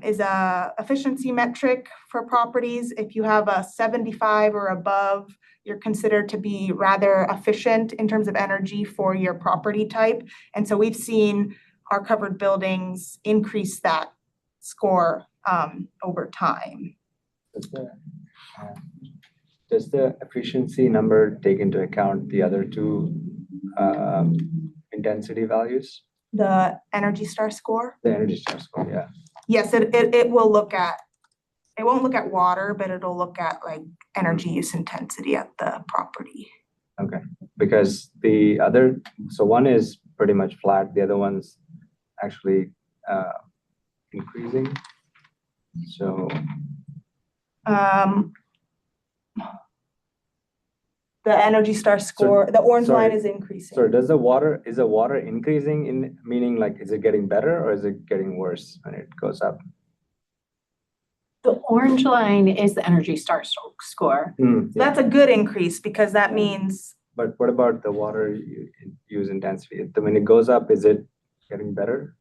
is a efficiency metric for properties. If you have a 75 or above, you're considered to be rather efficient in terms of energy for your property type. And so we've seen our covered buildings increase that score over time. Does the efficiency number take into account the other two intensity values? The Energy Star score? The Energy Star score, yeah. Yes, it will look at, it won't look at water, but it'll look at like energy use intensity at the property. Okay, because the other, so one is pretty much flat, the other one's actually increasing. So the Energy Star score, the orange line is increasing. so is the water increasing in, meaning like, is it getting better or is it getting worse when it goes up? The orange line is the Energy Star score. So that's a good increase because that means. But what about the water use intensity? When it goes up, is it getting better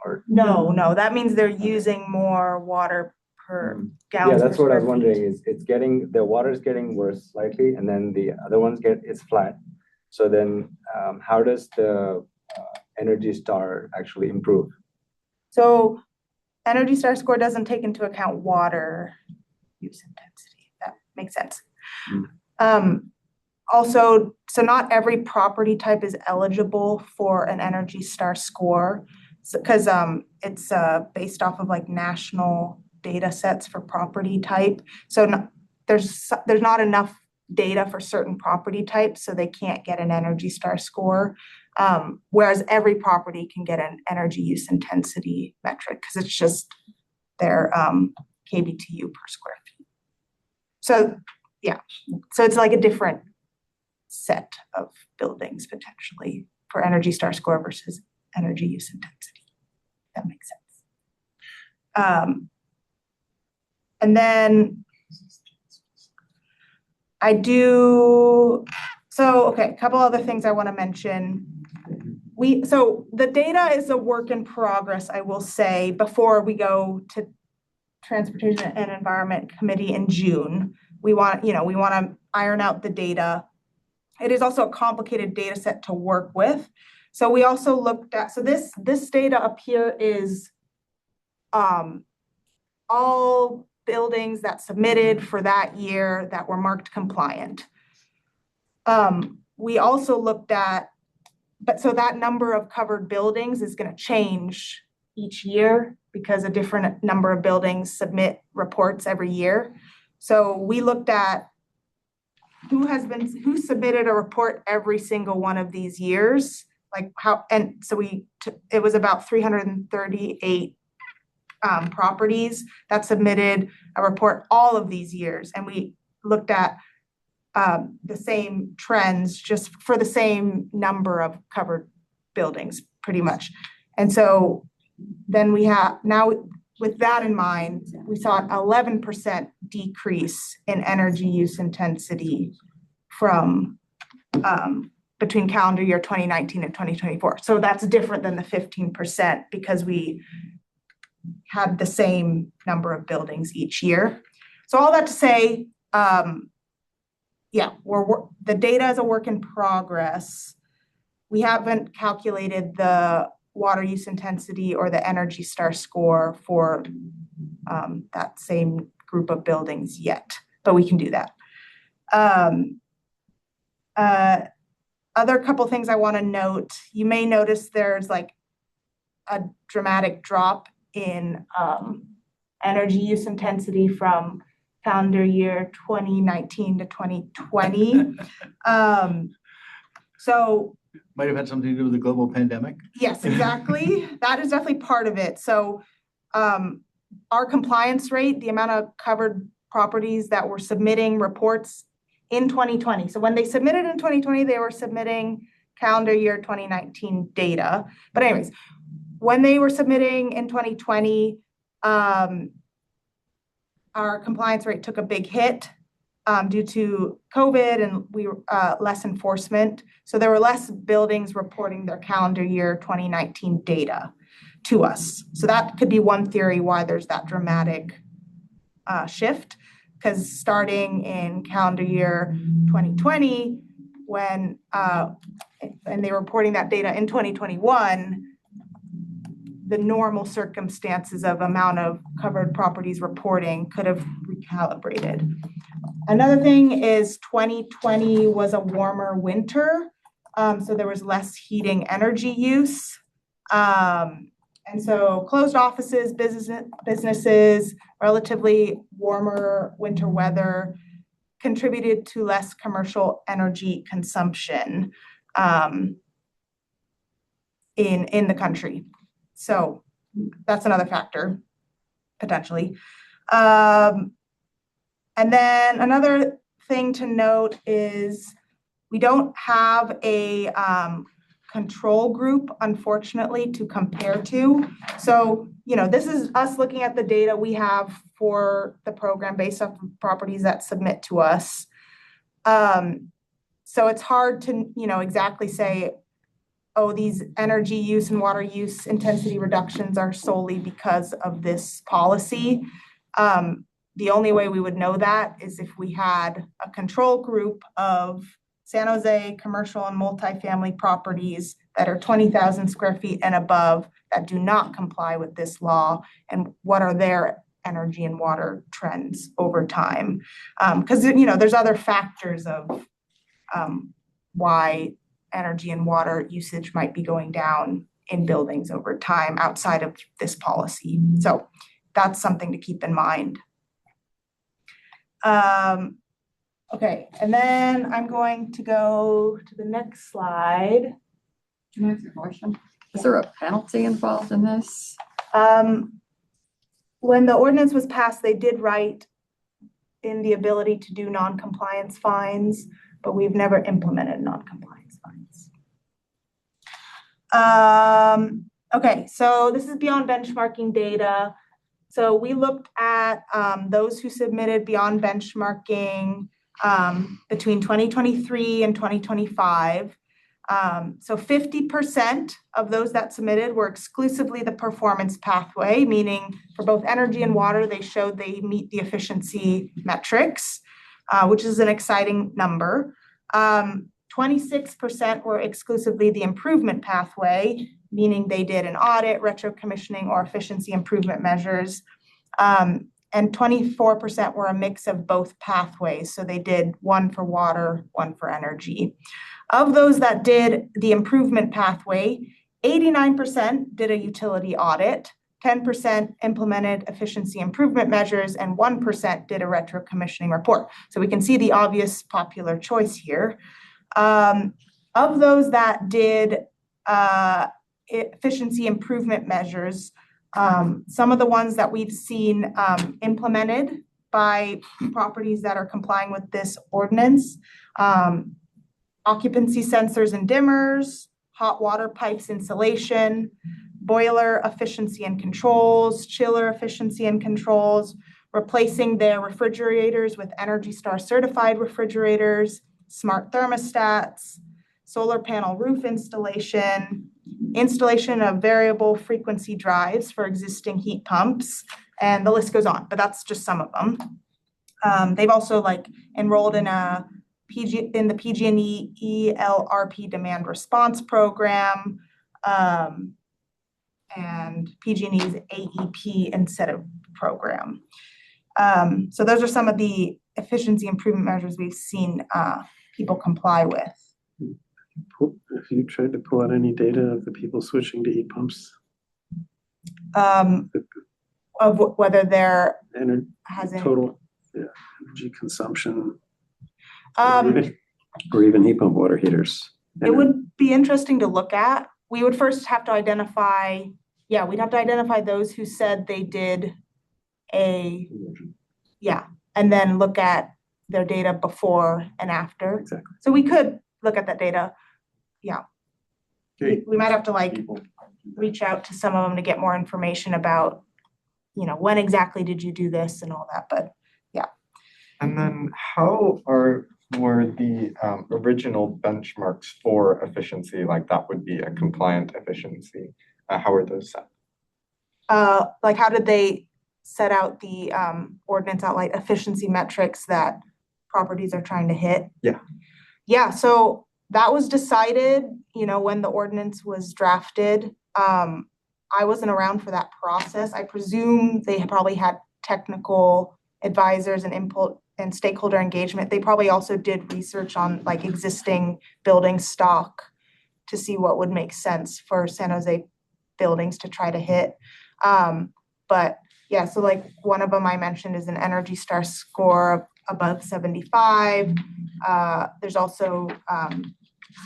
or? No, that means they're using more water per gallon. Yeah, that's what I was wondering is the water is getting worse slightly and then the other ones it's flat. So then how does the Energy Star actually improve? So Energy Star score doesn't take into account water use intensity. That makes sense. Also, so not every property type is eligible for an Energy Star score because it's based off of like national data sets for property type. So there's not enough data for certain property types, so they can't get an Energy Star score. Whereas every property can get an energy use intensity metric because it's just their KBTU per square feet. So yeah, so it's like a different set of buildings potentially for Energy Star score versus energy use intensity. That makes sense. And then okay, a couple other things I want to mention. So the data is a work in progress, I will say, before we go to Transportation and Environment Committee in June. We want to iron out the data. It is also a complicated data set to work with. So we also looked at, so this data up here is all buildings that submitted for that year that were marked compliant. We also looked at, so that number of covered buildings is going to change each year because a different number of buildings submit reports every year. So we looked at who submitted a report every single one of these years, like how, and so it was about 338 properties that submitted a report all of these years, and we looked at the same trends just for the same number of covered buildings, pretty much. And so then we have, now with that in mind, we saw an 11% decrease in energy use intensity from between calendar year 2019 and 2024. So that's different than the 15% because we had the same number of buildings each year. So all that to say, yeah, the data is a work in progress. We haven't calculated the water use intensity or the Energy Star score for that same group of buildings yet, but we can do that. Other couple things I want to note, you may notice there's like a dramatic drop in energy use intensity from calendar year 2019 to 2020. So might have had something to do with the global pandemic? Yes, exactly. That is definitely part of it. So our compliance rate, the amount of covered properties that were submitting reports in 2020. So when they submitted in 2020, they were submitting calendar year 2019 data. But anyways, when they were submitting in 2020, our compliance rate took a big hit due to COVID and less enforcement. So there were less buildings reporting their calendar year 2019 data to us. So that could be one theory why there's that dramatic shift. Because starting in calendar year 2020, when and they were reporting that data in 2021, the normal circumstances of amount of covered properties reporting could have recalibrated. Another thing is 2020 was a warmer winter, so there was less heating energy use. And so closed offices, businesses, relatively warmer winter weather contributed to less commercial energy consumption in the country. So that's another factor, potentially. And then another thing to note is we don't have a control group, unfortunately, to compare to. So, this is us looking at the data we have for the program based off of properties that submit to us. So it's hard to, exactly say, oh, these energy use and water use intensity reductions are solely because of this policy. The only way we would know that is if we had a control group of San Jose commercial and multifamily properties that are 20,000 square feet and above that do not comply with this law, and what are their energy and water trends over time. Because, there's other factors of why energy and water usage might be going down in buildings over time outside of this policy. So that's something to keep in mind. Okay, and then I'm going to go to the next slide. Can I ask a question? Is there a penalty involved in this? When the ordinance was passed, they did write in the ability to do non-compliance fines, but we've never implemented non-compliance fines. Okay, so this is beyond benchmarking data. So we looked at those who submitted beyond benchmarking between 2023 and 2025. So 50% of those that submitted were exclusively the performance pathway, meaning for both energy and water, they showed they meet the efficiency metrics, which is an exciting number. 26% were exclusively the improvement pathway, meaning they did an audit, retro commissioning, or efficiency improvement measures. And 24% were a mix of both pathways. So they did one for water, one for energy. Of those that did the improvement pathway, 89% did a utility audit, 10% implemented efficiency improvement measures, and 1% did a retro commissioning report. So we can see the obvious popular choice here. Of those that did efficiency improvement measures, some of the ones that we've seen implemented by properties that are complying with this ordinance, occupancy sensors and dimmers, hot water pipes insulation, boiler efficiency and controls, chiller efficiency and controls, replacing their refrigerators with Energy Star certified refrigerators, smart thermostats, solar panel roof installation of variable frequency drives for existing heat pumps, and the list goes on, but that's just some of them. They've also enrolled in the PG&E ELRP demand response program, and PG&E's AEP incentive program. So those are some of the efficiency improvement measures we've seen people comply with. Have you tried to pull out any data of the people switching to heat pumps? Of whether they're total energy consumption, or even heat pump water heaters. It would be interesting to look at. We would first have to identify, we'd have to identify those who said they did and then look at their data before and after. Exactly. So we could look at that data. Okay. We might have to like People. reach out to some of them to get more information about, when exactly did you do this and all that, but And then were the original benchmarks for efficiency, like that would be a compliant efficiency? How are those set? like how did they set out the ordinance outline efficiency metrics that properties are trying to hit? Yeah, so that was decided, when the ordinance was drafted. I wasn't around for that process. I presume they probably had technical advisors and input and stakeholder engagement. They probably also did research on like existing building stock to see what would make sense for San Jose buildings to try to hit. But yeah, so like one of them I mentioned is an Energy Star score above 75. There's also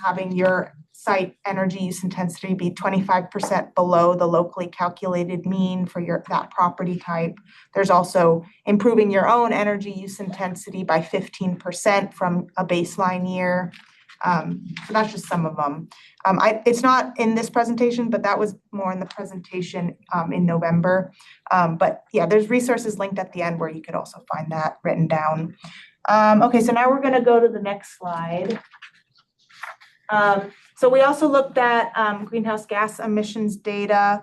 having your site energy use intensity be 25% below the locally calculated mean for that property type. There's also improving your own energy use intensity by 15% from a baseline year. So that's just some of them. It's not in this presentation, but that was more in the presentation in November. But yeah, there's resources linked at the end where you could also find that written down. Okay, so now we're gonna go to the next slide. So we also looked at greenhouse gas emissions data.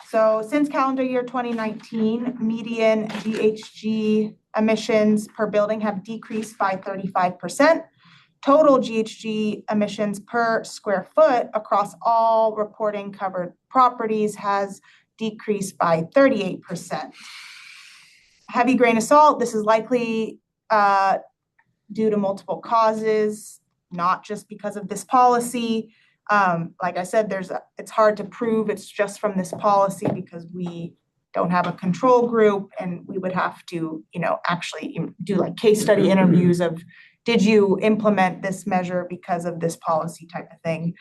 So since calendar year 2019, median GHG emissions per building have decreased by 35%. Total GHG emissions per square foot across all reporting covered properties has decreased by 38%. Heavy grain of salt, this is likely due to multiple causes, not just because of this policy. Like I said, it's hard to prove it's just from this policy because we don't have a control group, and we would have to, actually do like case study interviews of, did you implement this measure because of this policy type of thing?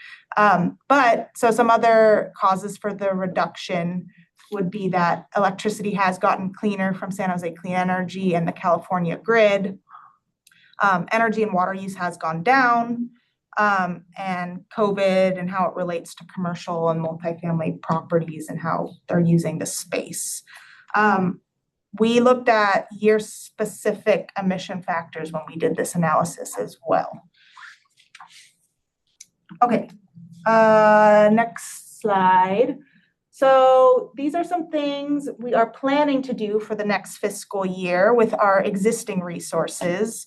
But so some other causes for the reduction would be that electricity has gotten cleaner from San Jose Clean Energy and the California grid. Energy and water use has gone down, and COVID and how it relates to commercial and multifamily properties and how they're using the space. We looked at year-specific emission factors when we did this analysis as well. Okay, next slide. So these are some things we are planning to do for the next fiscal year with our existing resources.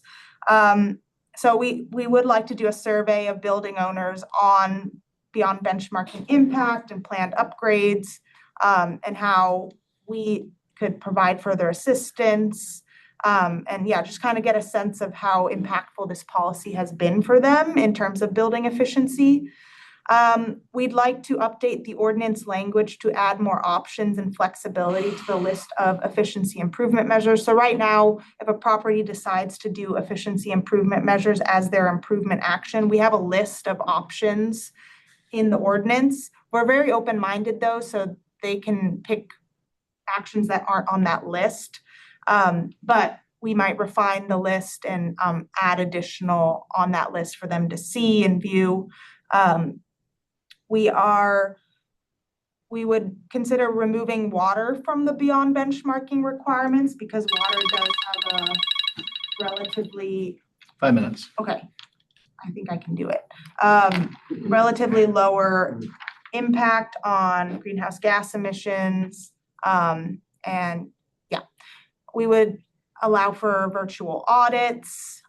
So we would like to do a survey of building owners on beyond benchmarking impact and planned upgrades, and how we could provide further assistance. And yeah, just kind of get a sense of how impactful this policy has been for them in terms of building efficiency. We'd like to update the ordinance language to add more options and flexibility to the list of efficiency improvement measures. So right now, if a property decides to do efficiency improvement measures as their improvement action, we have a list of options in the ordinance. We're very open-minded though, so they can pick actions that aren't on that list. But we might refine the list and add additional on that list for them to see and view. We would consider removing water from the beyond benchmarking requirements because water does have a relatively 5 minutes. Okay, I think I can do it. Relatively lower impact on greenhouse gas emissions. And yeah, we would allow for virtual audits.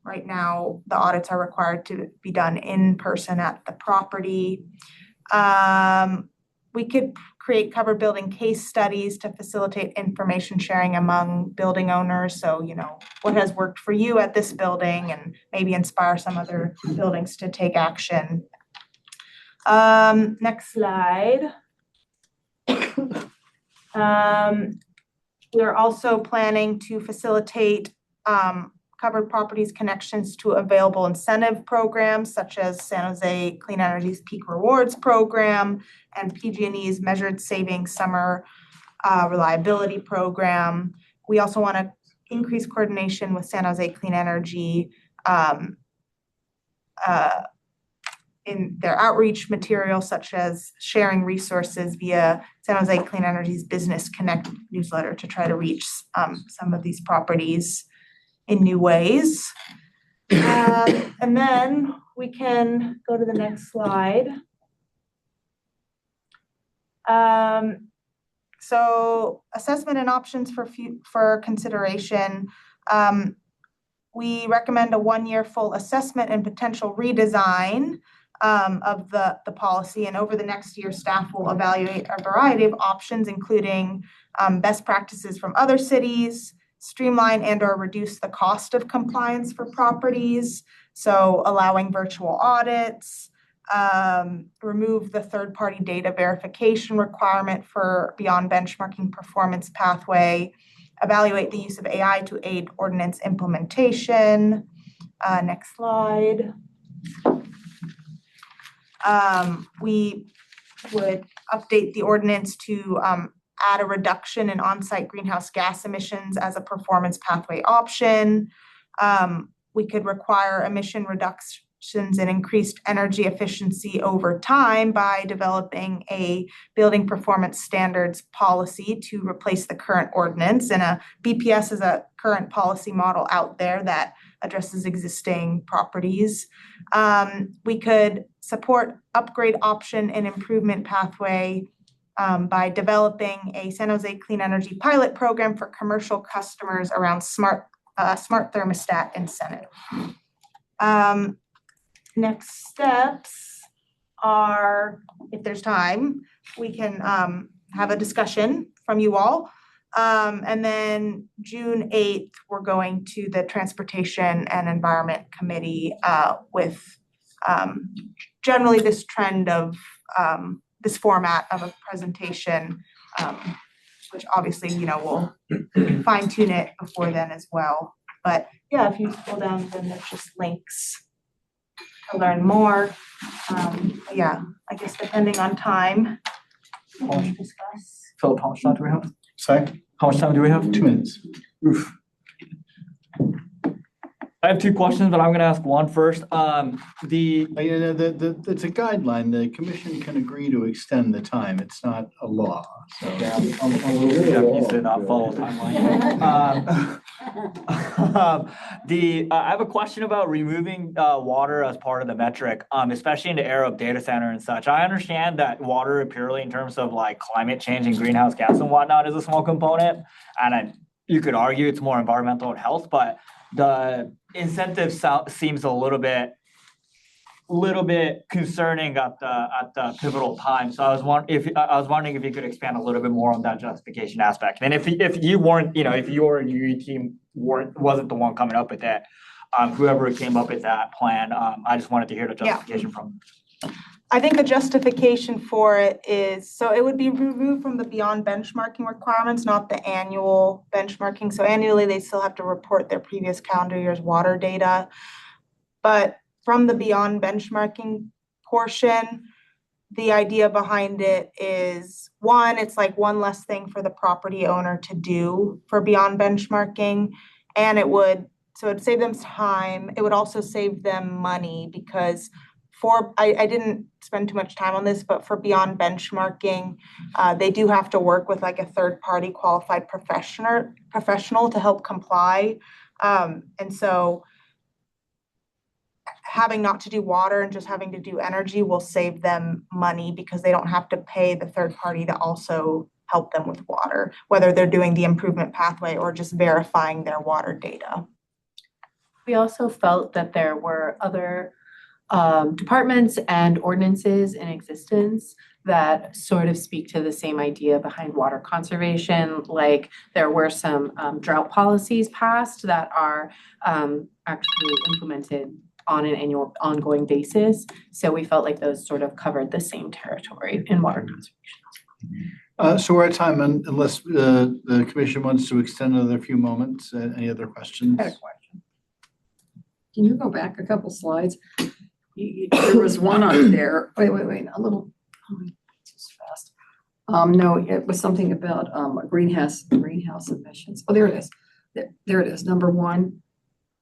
Right now, the audits are required to be done in person at the property. We could create covered building case studies to facilitate information sharing among building owners. So, what has worked for you at this building and maybe inspire some other buildings to take action. Next slide. We're also planning to facilitate covered properties connections to available incentive programs such as San Jose Clean Energy's Peak Rewards Program and PG&E's Measured Savings Summer Reliability Program. We also want to increase coordination with San Jose Clean Energy in their outreach materials, such as sharing resources via San Jose Clean Energy's Business Connect newsletter to try to reach some of these properties in new ways. And then we can go to the next slide. So assessment and options for consideration. We recommend a 1-year full assessment and potential redesign of the policy. And over the next year, staff will evaluate a variety of options, including best practices from other cities, streamline and or reduce the cost of compliance for properties. So allowing virtual audits, remove the third-party data verification requirement for beyond benchmarking performance pathway, evaluate the use of AI to aid ordinance implementation. Next slide. We would update the ordinance to add a reduction in on-site greenhouse gas emissions as a performance pathway option. We could require emission reductions and increased energy efficiency over time by developing a building performance standards policy to replace the current ordinance. And a BPS is a current policy model out there that addresses existing properties. We could support upgrade option and improvement pathway by developing a San Jose Clean Energy pilot program for commercial customers around smart thermostat incentive. Next steps are, if there's time, we can have a discussion from you all. And then June 8th, we're going to the Transportation and Environment Committee with generally this trend of this format of a presentation, which obviously, we'll fine tune it before then as well. But yeah, if you scroll down, then there's just links to learn more. Yeah, I guess depending on time, we'll discuss. Philip, how much time do we have? Sorry, How much time do we have? 2 minutes. Oof. I have 2 questions, but I'm gonna ask one first. It's a guideline. The commission can agree to extend the time. It's not a law, so. Yeah, I'm a little used to not follow timeline. I have a question about removing water as part of the metric, especially in the era of data center and such. I understand that water purely in terms of like climate change and greenhouse gas and whatnot is a small component, and you could argue it's more environmental and health, but the incentive seems a little bit concerning at the pivotal time. So I was wondering if you could expand a little bit more on that justification aspect. And if you weren't, if your team wasn't the one coming up with that, whoever came up with that plan, I just wanted to hear the justification from. I think the justification for it is, so it would be removed from the beyond benchmarking requirements, not the annual benchmarking. So annually, they still have to report their previous calendar year's water data. But from the beyond benchmarking portion, the idea behind it is, one, it's like one less thing for the property owner to do for beyond benchmarking. And it'd save them time. It would also save them money because I didn't spend too much time on this, but for beyond benchmarking, they do have to work with like a third-party qualified professional to help comply. And so having not to do water and just having to do energy will save them money because they don't have to pay the third party to also help them with water, whether they're doing the improvement pathway or just verifying their water data. We also felt that there were other departments and ordinances in existence that sort of speak to the same idea behind water conservation. Like there were some drought policies passed that are actually implemented on an annual ongoing basis. So we felt like those sort of covered the same territory in water conservation. So we're at time unless the commission wants to extend another few moments. Any other questions? I had a question. can you go back a couple slides? There was one up there, wait, a little, just fast. No, it was something about, greenhouse emissions. Oh, there it is. There it is, number one.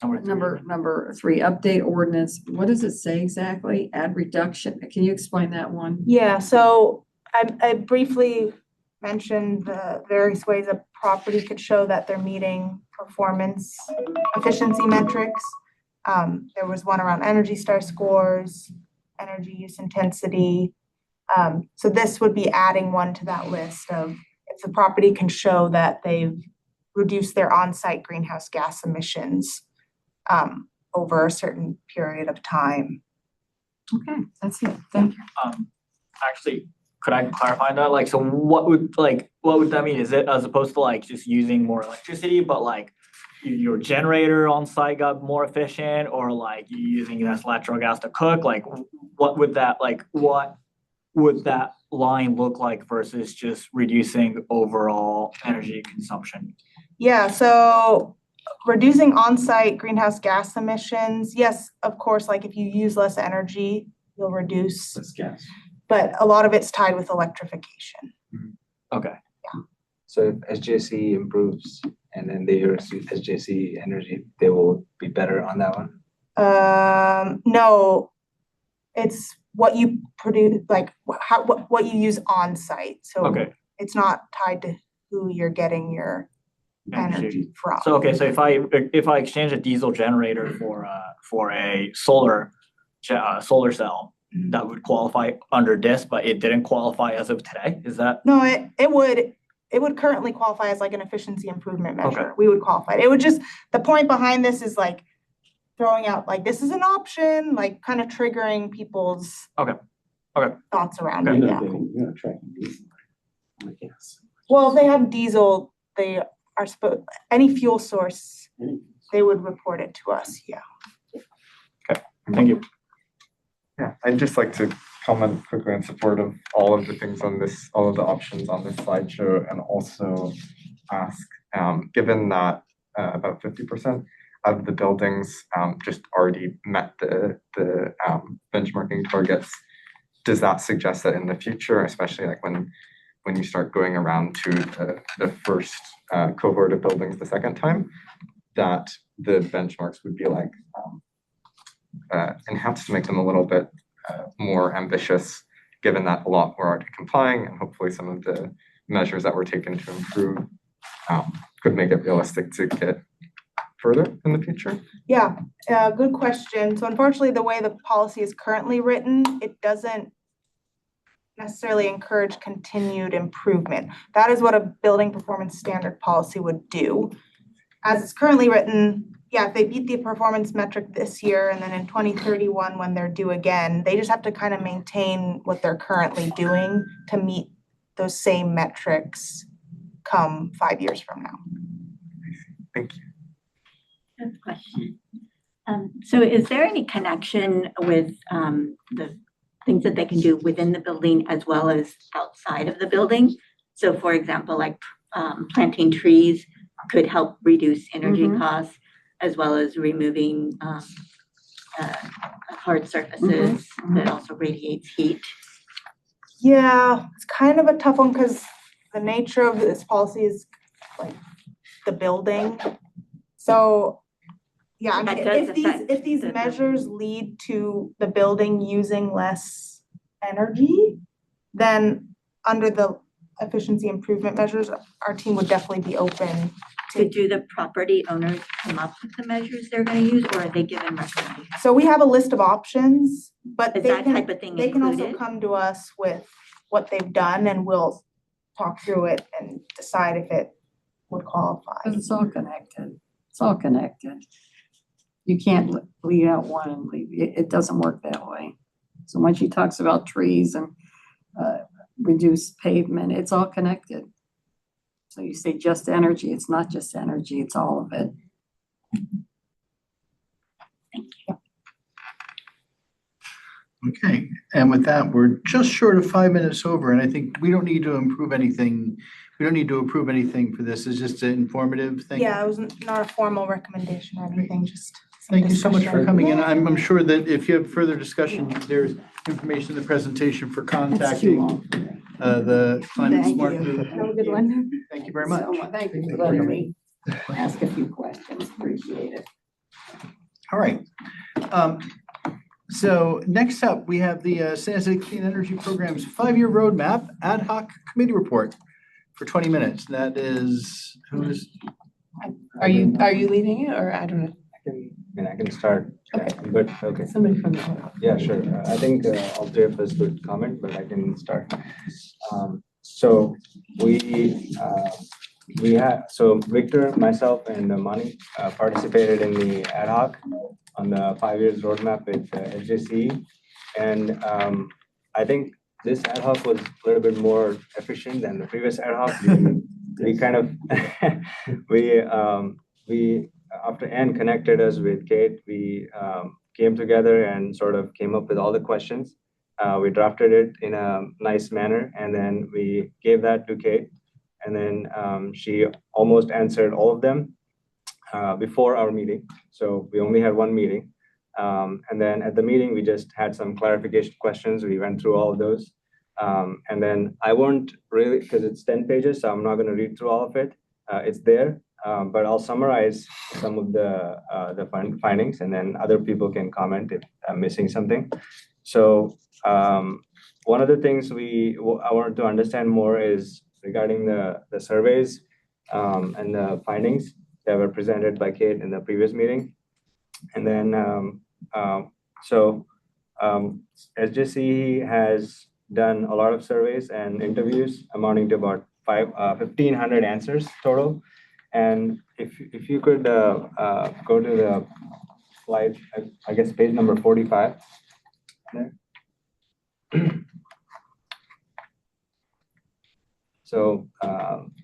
Number three, update ordinance. What does it say exactly? Add reduction. Can you explain that one? Yeah, so I briefly mentioned the various ways a property could show that they're meeting performance efficiency metrics. There was one around Energy Star scores, energy use intensity. So this would be adding one to that list of if the property can show that they've reduced their on-site greenhouse gas emissions over a certain period of time. Okay, that's it. Thank you. Actually, could I clarify that? Like, so what would that mean? Is it as opposed to like just using more electricity, but like your generator on site got more efficient, or like you using less natural gas to cook? Like, what would that line look like versus just reducing overall energy consumption? Yeah, so reducing on-site greenhouse gas emissions, yes, of course, like if you use less energy, you'll reduce, Less gas. but a lot of it's tied with electrification. Okay. So if SJC improves and then they use SJC energy, they will be better on that one? No, it's what you produce, like what you use on-site. So Okay. it's not tied to who you're getting your energy from. So okay, so if I exchange a diesel generator for a solar cell, that would qualify under this, but it didn't qualify as of today. Is that? No, it would currently qualify as like an efficiency improvement measure. Okay. We would qualify. It would just, the point behind this is like throwing out like this is an option, like kind of triggering people's thoughts around it. Yeah. You're not tracking diesel. Yes. Well, if they have diesel, they are supposed, any fuel source, they would report it to us. Yeah. Okay. Thank you. Yeah, I'd just like to comment quickly in support of all of the things on this, all of the options on this slideshow, and also ask, given that about 50% of the buildings just already met the benchmarking targets, does that suggest that in the future, especially like when you start going around to the first cohort of buildings the second time, that the benchmarks would be like enhanced to make them a little bit more ambitious, given that a lot more are complying, and hopefully some of the measures that were taken to improve could make it realistic to get further in the future? Yeah, good question. So unfortunately, the way the policy is currently written, it doesn't necessarily encourage continued improvement. That is what a building performance standard policy would do. As it's currently written, yeah, if they beat the performance metric this year and then in 2031 when they're due again, they just have to kind of maintain what they're currently doing to meet those same metrics come 5 years from now. Thank you. Good question. So is there any connection with the things that they can do within the building as well as outside of the building? So for example, like planting trees could help reduce energy costs, as well as removing hard surfaces that also radiates heat. Yeah, it's kind of a tough one because the nature of this policy is like the building. So yeah, I mean, if these measures lead to the building using less energy, then under the efficiency improvement measures, our team would definitely be open to. Do the property owners come up with the measures they're going to use, or are they given recommendations? So we have a list of options, but Is they that can, type of thing they can also included? come to us with what they've done and we'll talk through it and decide if it would qualify. But it's all connected. It's all connected. You can't leave out one and leave, it doesn't work that way. So when she talks about trees and reduced pavement, it's all connected. So you say just energy, it's not just energy, it's all of it. Thank you. Okay, and with that, we're just short of 5 minutes over, and I think we don't need to improve anything. We don't need to approve anything for this. It's just an informative thing. Yeah, it was not a formal recommendation or anything, just Thank you so much for discussion. coming in. I'm sure that if you have further discussion, there's information in the presentation for That's too contacting long. the Climate Thank Smart you. Group. Have a good one. Thank you very much. Thank you for letting me ask a few questions. Appreciate it. All right. So next up, we have the San Jose Clean Energy Program's 5-year roadmap ad hoc committee report for 20 minutes. That is, who is? Are you leading it or I don't know? I can start. Okay. But, okay. Somebody from the. Yeah, sure. I think all three of us would comment, but I can start. So we had, so Victor, myself, and Mani participated in the ad hoc on the 5 years roadmap with SJC. And I think this ad hoc was a little bit more efficient than the previous ad hoc. We kind of, we after Anne connected us with Kate, we came together and sort of came up with all the questions. We drafted it in a nice manner, and then we gave that to Kate. And then she almost answered all of them before our meeting. So we only had one meeting. And then at the meeting, we just had some clarification questions. We went through all of those. And then I won't really, because it's 10 pages, so I'm not going to read through all of it. It's there, but I'll summarize some of the findings, and then other people can comment if I'm missing something. So one of the things I wanted to understand more is regarding the surveys and the findings that were presented by Kate in the previous meeting. And then, SJC has done a lot of surveys and interviews amounting to about 1,500 answers total. And if you could go to the slide, I guess page number 45 there. So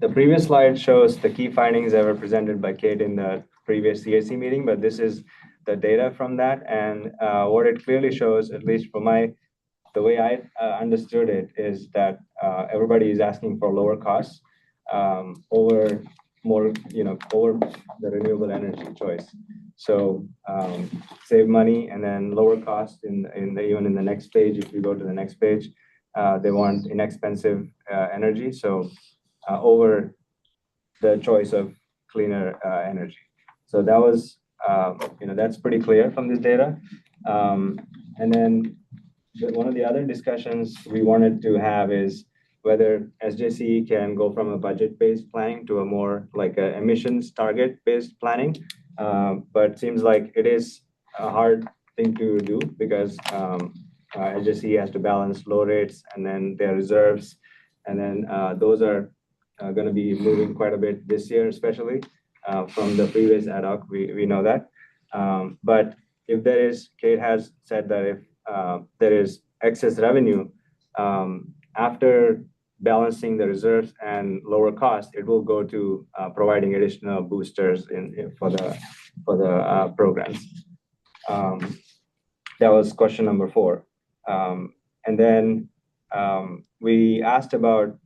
the previous slide shows the key findings that were presented by Kate in the previous CAC meeting, but this is the data from that. And what it clearly shows, at least for the way I understood it, is that everybody is asking for lower costs over the renewable energy choice. So save money and then lower cost even in the next page. If you go to the next page, they want inexpensive energy. So over the choice of cleaner energy. So that was, that's pretty clear from this data. And then one of the other discussions we wanted to have is whether SJC can go from a budget-based planning to a more like a emissions target-based planning. But it seems like it is a hard thing to do because SJC has to balance low rates and then their reserves. And then those are going to be moving quite a bit this year, especially from the previous ad hoc, we know that. But if there is, Kate has said that if there is excess revenue, after balancing the reserves and lower cost, it will go to providing additional boosters for the programs. That was question number 4. And then we asked about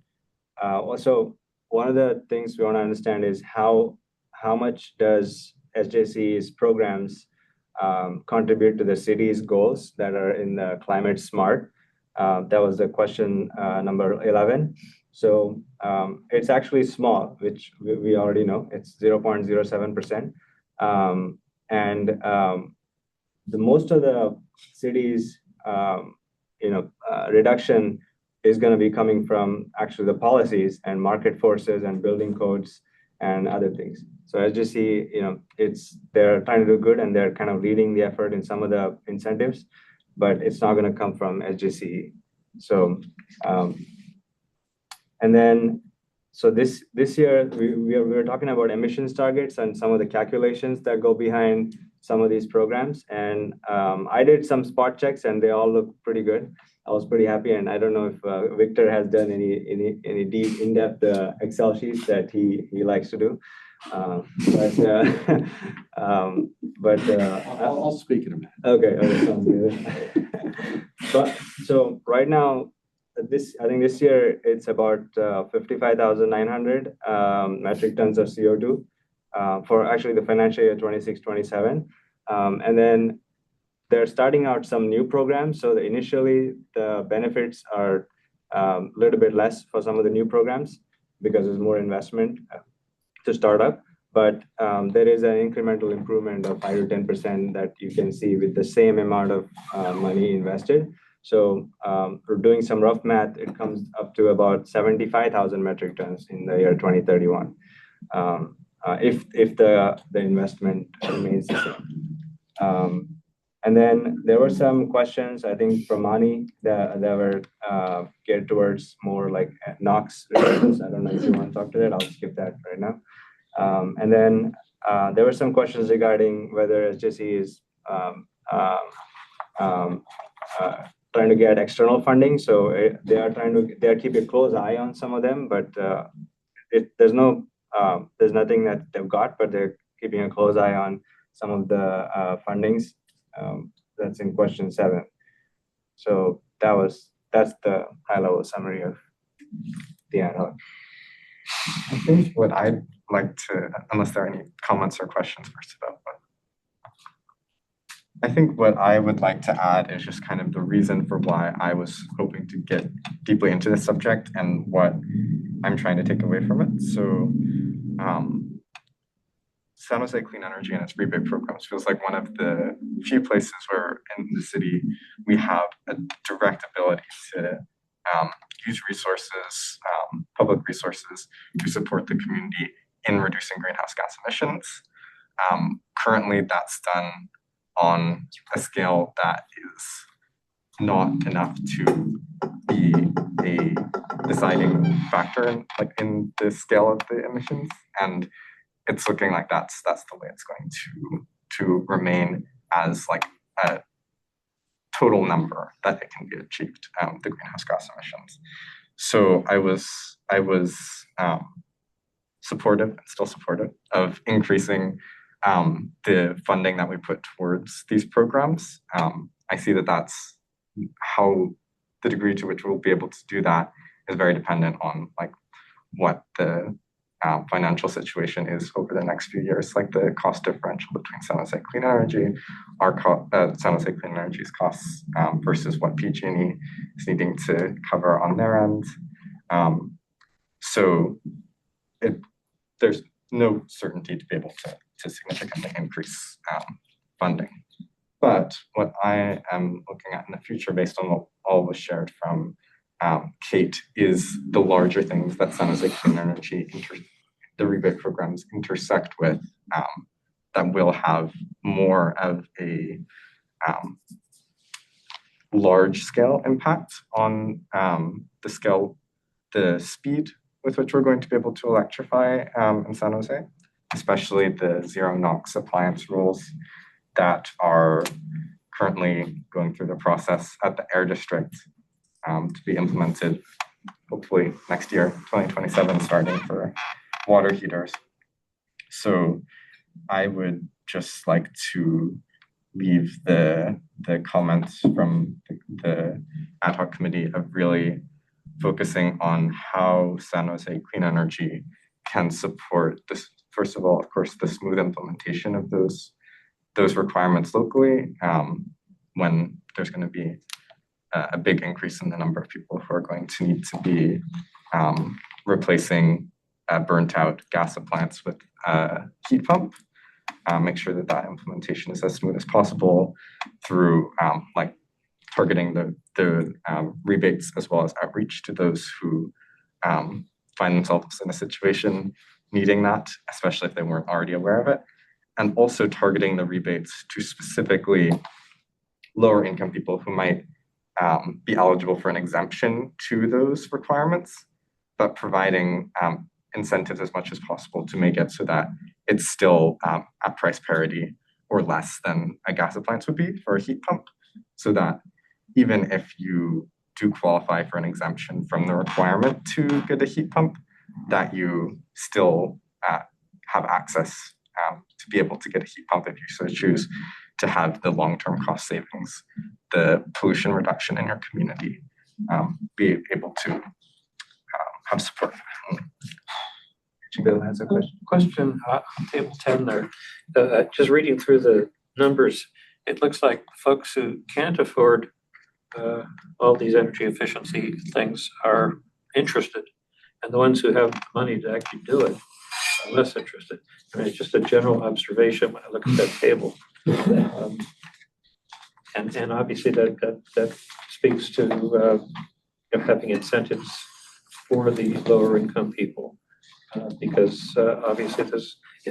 also one of the things we want to understand is how much does SJC's programs contribute to the city's goals that are in the climate smart. That was the question number 11. So it's actually small, which we already know. It's 0.07%. And the most of the city's reduction is going to be coming from actually the policies and market forces and building codes and other things. So SJC, they're trying to do good and they're kind of leading the effort in some of the incentives, but it's not going to come from SJC. So, and then, so this year we were talking about emissions targets and some of the calculations that go behind some of these programs. And I did some spot checks and they all look pretty good. I was pretty happy, and I don't know if Victor has done any deep, in-depth Excel sheets that he likes to do. I'll speak in a minute. Okay, sounds good. But so right now, I think this year it's about 55,900 metric tons of CO2 for actually the financial year 26-27. And then they're starting out some new programs. So initially, the benefits are a little bit less for some of the new programs because there's more investment to start up. But there is an incremental improvement of 5 to 10% that you can see with the same amount of money invested. So for doing some rough math, it comes up to about 75,000 metric tons in the year 2031. If the investment remains the same. And then there were some questions, I think, from Mani that were geared towards more like NOx reductions. I don't know if you want to talk to that. I'll skip that right now. And then there were some questions regarding whether SJC is trying to get external funding. So they are keeping a close eye on some of them, but there's nothing that they've got, but they're keeping a close eye on some of the fundings. That's in question 7. So that's the high level summary of the ad hoc. I think what I'd like to, unless there are any comments or questions first about what. I think what I would like to add is just kind of the reason for why I was hoping to get deeply into this subject and what I'm trying to take away from it. So San Jose Clean Energy and its rebate programs feels like one of the few places where in the city we have a direct ability to use resources, public resources, to support the community in reducing greenhouse gas emissions. Currently, that's done on a scale that is not enough to be a deciding factor in the scale of the emissions, and it's looking like that's the way it's going to remain as like a total number that it can be achieved, the greenhouse gas emissions. So I was supportive and still supportive of increasing the funding that we put towards these programs. I see that that's how the degree to which we'll be able to do that is very dependent on like what the financial situation is over the next few years, like the cost differential between San Jose Clean Energy, San Jose Clean Energy's costs versus what PG&E is needing to cover on their end. So there's no certainty to be able to significantly increase funding. But what I am looking at in the future, based on what all was shared from Kate, is the larger things that San Jose Clean Energy, the rebate programs intersect with, that will have more of a large scale impact on the speed with which we're going to be able to electrify in San Jose, especially the zero NOx appliance rules that are currently going through the process at the Air District to be implemented hopefully next year, 2027, starting for water heaters. So I would just like to leave the comments from the ad hoc committee of really focusing on how San Jose Clean Energy can support this, first of all, of course, the smooth implementation of those requirements locally, when there's going to be a big increase in the number of people who are going to need to be replacing burnt out gas appliance with a heat pump. Make sure that implementation is as smooth as possible through like targeting the rebates as well as outreach to those who find themselves in a situation needing that, especially if they weren't already aware of it, and also targeting the rebates to specifically lower income people who might be eligible for an exemption to those requirements, but providing incentives as much as possible to make it so that it's still at price parity or less than a gas appliance would be for a heat pump, so that even if you do qualify for an exemption from the requirement to get a heat pump, that you still have access to be able to get a heat pump if you so choose, to have the long-term cost savings, the pollution reduction in your community, be able to have support. Bill has a question on table 10 there. Just reading through numbers, it looks like folks who can't afford all these energy efficiency things are interested. And the ones who have the money to actually do it are less interested. I mean, it's just a general observation when I look at that table. And obviously that speaks to having incentives for the lower income people. Because obviously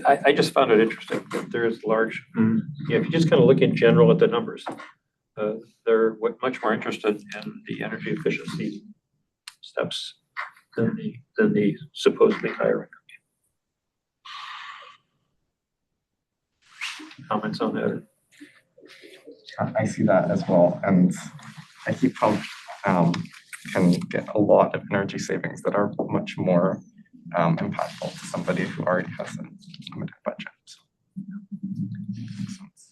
I just found it interesting that there is large, if you just kind of look in general at the numbers, they're much more interested in the energy efficiency steps than the supposedly higher income. Comments on that? I see that as well, and a heat pump can get a lot of energy savings that are much more impactful to somebody who already has a limited budget. So, makes sense.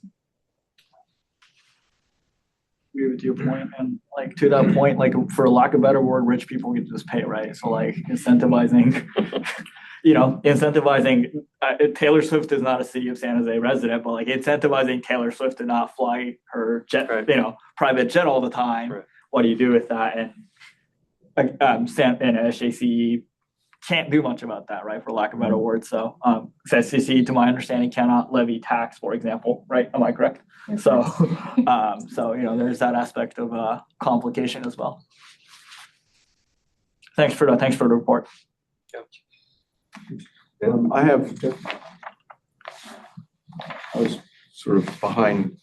Agree with your point, and like to that point, like for lack of a better word, rich people get to just pay, right? So like incentivizing, Taylor Swift is not a city of San Jose resident, but like incentivizing Taylor Swift to not fly her jet, private jet all the time. Right. What do you do with that? And SJC can't do much about that, right? For lack of a better word. So SJC, to my understanding, cannot levy tax, for example, right? Am I correct? So, there's that aspect of complication as well. Thanks for the report. I was sort of behind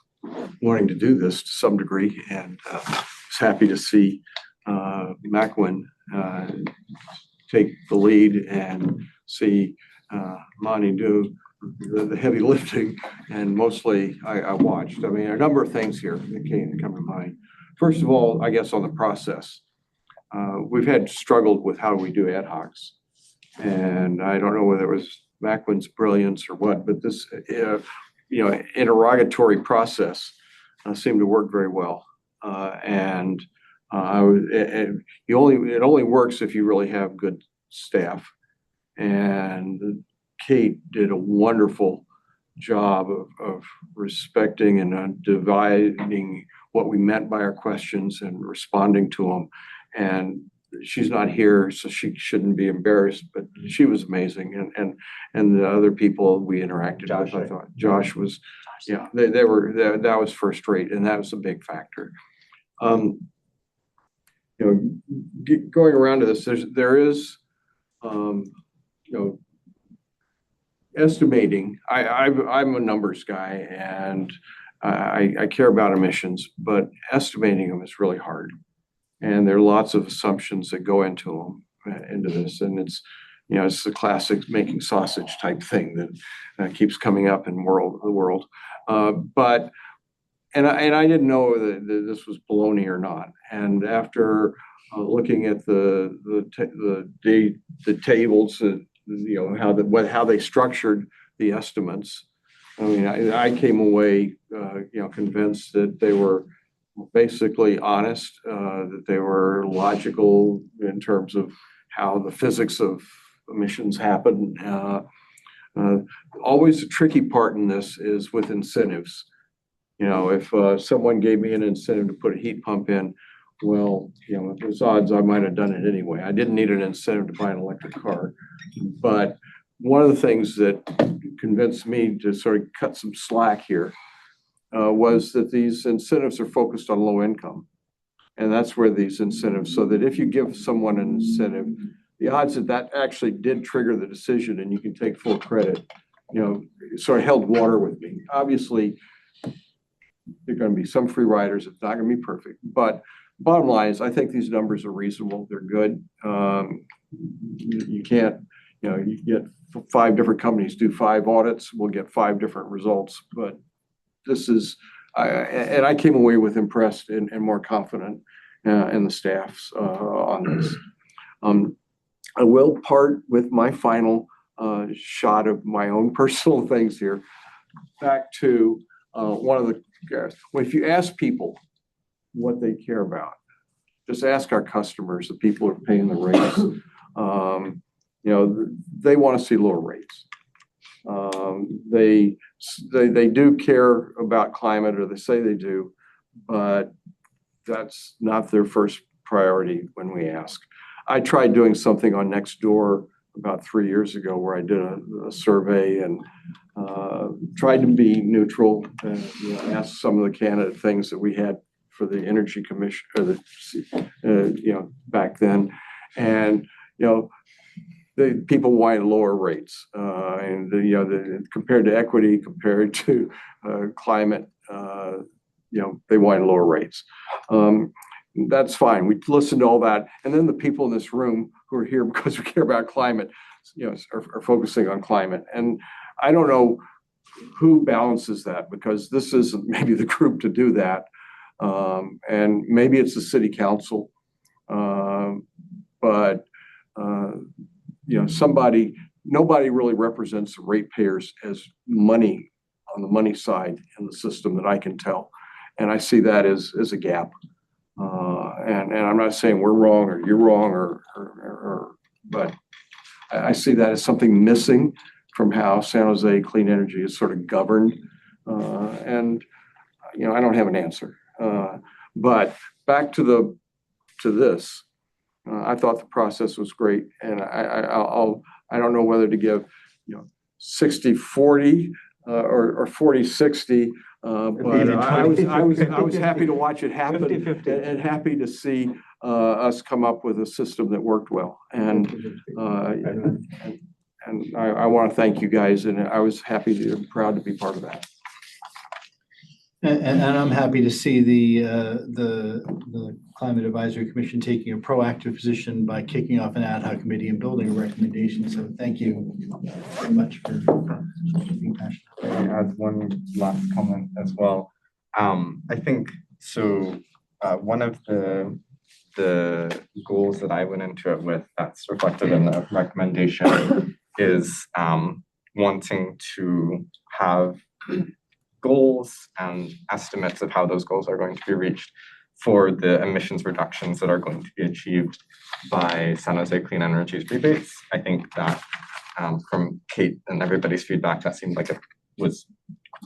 wanting to do this to some degree, and was happy to see Macwin take the lead and see Monty do the heavy lifting, and mostly I watched. I mean, a number of things here that come to mind. First of all, I guess on the process, we've struggled with how we do ad hocs, and I don't know whether it was Macwin's brilliance or what, but this interrogatory process seemed to work very well, and it only works if you really have good staff, and Kate did a wonderful job of respecting and dividing what we meant by our questions and responding to them. And she's not here, so she shouldn't be embarrassed, but she was amazing. And the other people we interacted with, I thought Josh was, that was first rate, and that was a big factor. Going around to this, there is, estimating. I'm a numbers guy, and I care about emissions, but estimating them is really hard. And there are lots of assumptions that go into this, and it's the classic making sausage type thing that keeps coming up in the world. But I didn't know that this was baloney or not. And after looking at the tables, how they structured the estimates, I mean, I came away convinced that they were basically honest, that they were logical in terms of how the physics of emissions happen. Always the tricky part in this is with incentives. If someone gave me an incentive to put a heat pump in, well, there's odds I might have done it anyway. I didn't need an incentive to buy an electric car. But one of the things that convinced me to sort of cut some slack here was that these incentives are focused on low income. And that's where these incentives, so that if you give someone an incentive, the odds that actually did trigger the decision and you can take full credit, sort of held water with me. Obviously, there are going to be some free riders. It's not going to be perfect. But bottom line is, I think these numbers are reasonable. They're good. You can't, you get 5 different companies do 5 audits, we'll get 5 different results. But this is, and I came away with impressed and more confident in the staffs on this. I will part with my final shot of my own personal things here. Back to one of the guys. Well, if you ask people what they care about, just ask our customers, the people who are paying the rates. They want to see lower rates. They do care about climate, or they say they do, but that's not their first priority when we ask. I tried doing something on Nextdoor about 3 years ago where I did a survey and tried to be neutral and asked some of the candidate things that we had for the Energy Commission, or back then. And, the people wanted lower rates, and compared to equity, compared to climate, they wanted lower rates. That's fine. We listened to all that, and then the people in this room who are here because we care about climate, are focusing on climate. And I don't know who balances that, because this isn't maybe the group to do that, and maybe it's the city council, but nobody really represents the ratepayers as money on the money side in the system that I can tell. And I see that as a gap. And I'm not saying we're wrong or you're wrong, but I see that as something missing from how San Jose Clean Energy is sort of governed. And I don't have an answer. But back to this, I thought the process was great, and I don't know whether to give 60-40 or 40-60. But I was happy to watch it happen, 50-50. and happy to see us come up with a system that worked well. And I want to thank you guys, and I was proud to be part of that. And I'm happy to see the Climate Advisory Commission taking a proactive position by kicking off an ad hoc committee and building a recommendation. So thank you very much for being passionate. I add one last comment as well. I think so. One of the goals that I went into it with, that's reflected in the recommendation, is wanting to have goals and estimates of how those goals are going to be reached for the emissions reductions that are going to be achieved by San Jose Clean Energy's rebates. I think that from Kate and everybody's feedback, that seemed like it was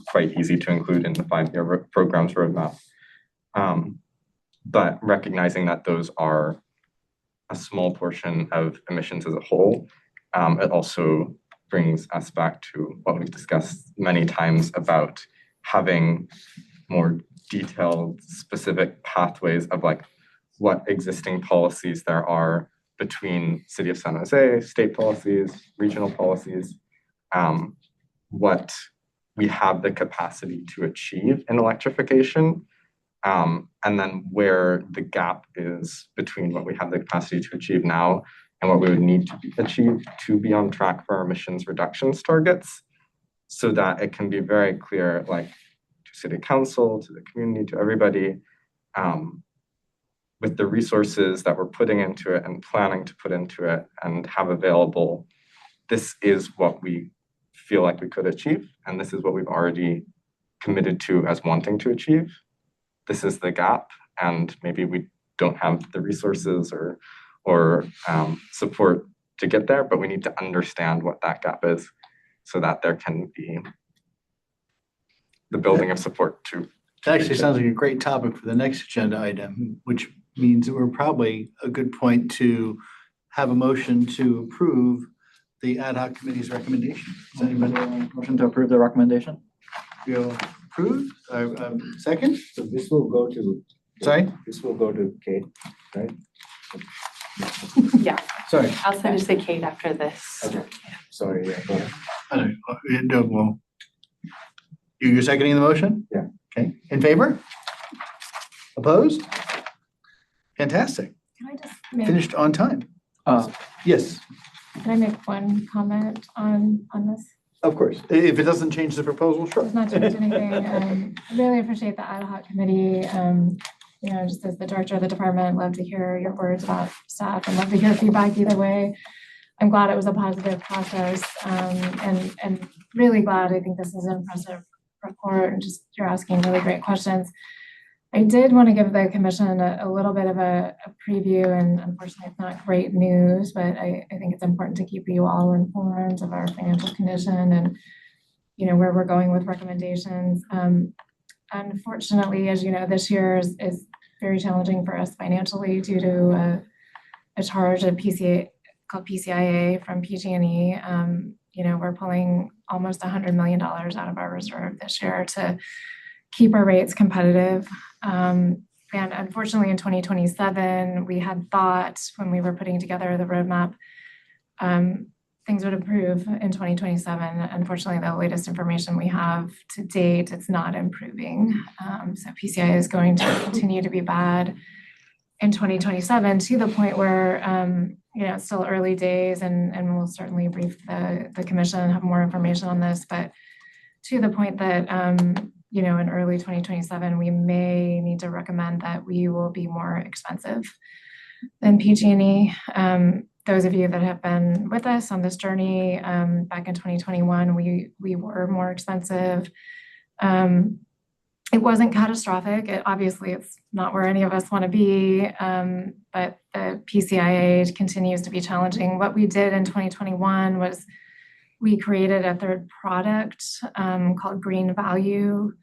quite easy to include in the 5-year program's roadmap. But recognizing that those are a small portion of emissions as a whole, it also brings us back to what we've discussed many times about having more detailed, specific pathways of what existing policies there are between City of San Jose, state policies, regional policies, what we have the capacity to achieve in electrification, and then where the gap is between what we have the capacity to achieve now and what we would need to achieve to be on track for our emissions reductions targets, so that it can be very clear, to City Council, to the community, to everybody, with the resources that we're putting into it and planning to put into it and have available, this is what we feel like we could achieve, and this is what we've already committed to as wanting to achieve. This is the gap, and maybe we don't have the resources or support to get there, but we need to understand what that gap is so that there can be the building of support to. It actually sounds like a great topic for the next agenda item, which means that we're probably a good point to have a motion to approve the ad hoc committee's recommendation. Does anybody want a Motion to approve the recommendation? feel approved? Second? So this will go to. Sorry? This will go to Kate, right? Yeah, Sorry. I'll send it to Kate after this. Okay. Sorry, yeah, go ahead. I don't know, well, you're seconding the motion? Yeah. Okay, in favor? Opposed? Fantastic, Can I just make, finished on time. Yes, can I make one comment on this? of course. If it doesn't change the proposal, sure. Does not change anything. I really appreciate the ad hoc committee. Just as the director of the department, love to hear your words about staff and love to hear feedback either way. I'm glad it was a positive process, and really glad. I think this is an impressive report, and just you're asking really great questions. I did want to give the commission a little bit of a preview, and unfortunately it's not great news, but I think it's important to keep you all informed of our financial condition and, you know, where we're going with recommendations. Unfortunately, as you know, this year is very challenging for us financially due to a charge of PCA called PCIA from PG&E. You know, we're pulling almost $100 million out of our reserve this year to keep our rates competitive. And unfortunately, in 2027, we had thought when we were putting together the roadmap, things would improve in 2027. Unfortunately, the latest information we have to date, it's not improving. So PCIA is going to continue to be bad in 2027 to the point where, you know, it's still early days and we'll certainly brief the commission and have more information on this, but to the point that, you know, in early 2027, we may need to recommend that we will be more expensive than PG&E. Those of you that have been with us on this journey, back in 2021, we were more expensive. It wasn't catastrophic. Obviously, it's not where any of us want to be, but the PCIA continues to be challenging. What we did in 2021 was we created a third product called Green Value,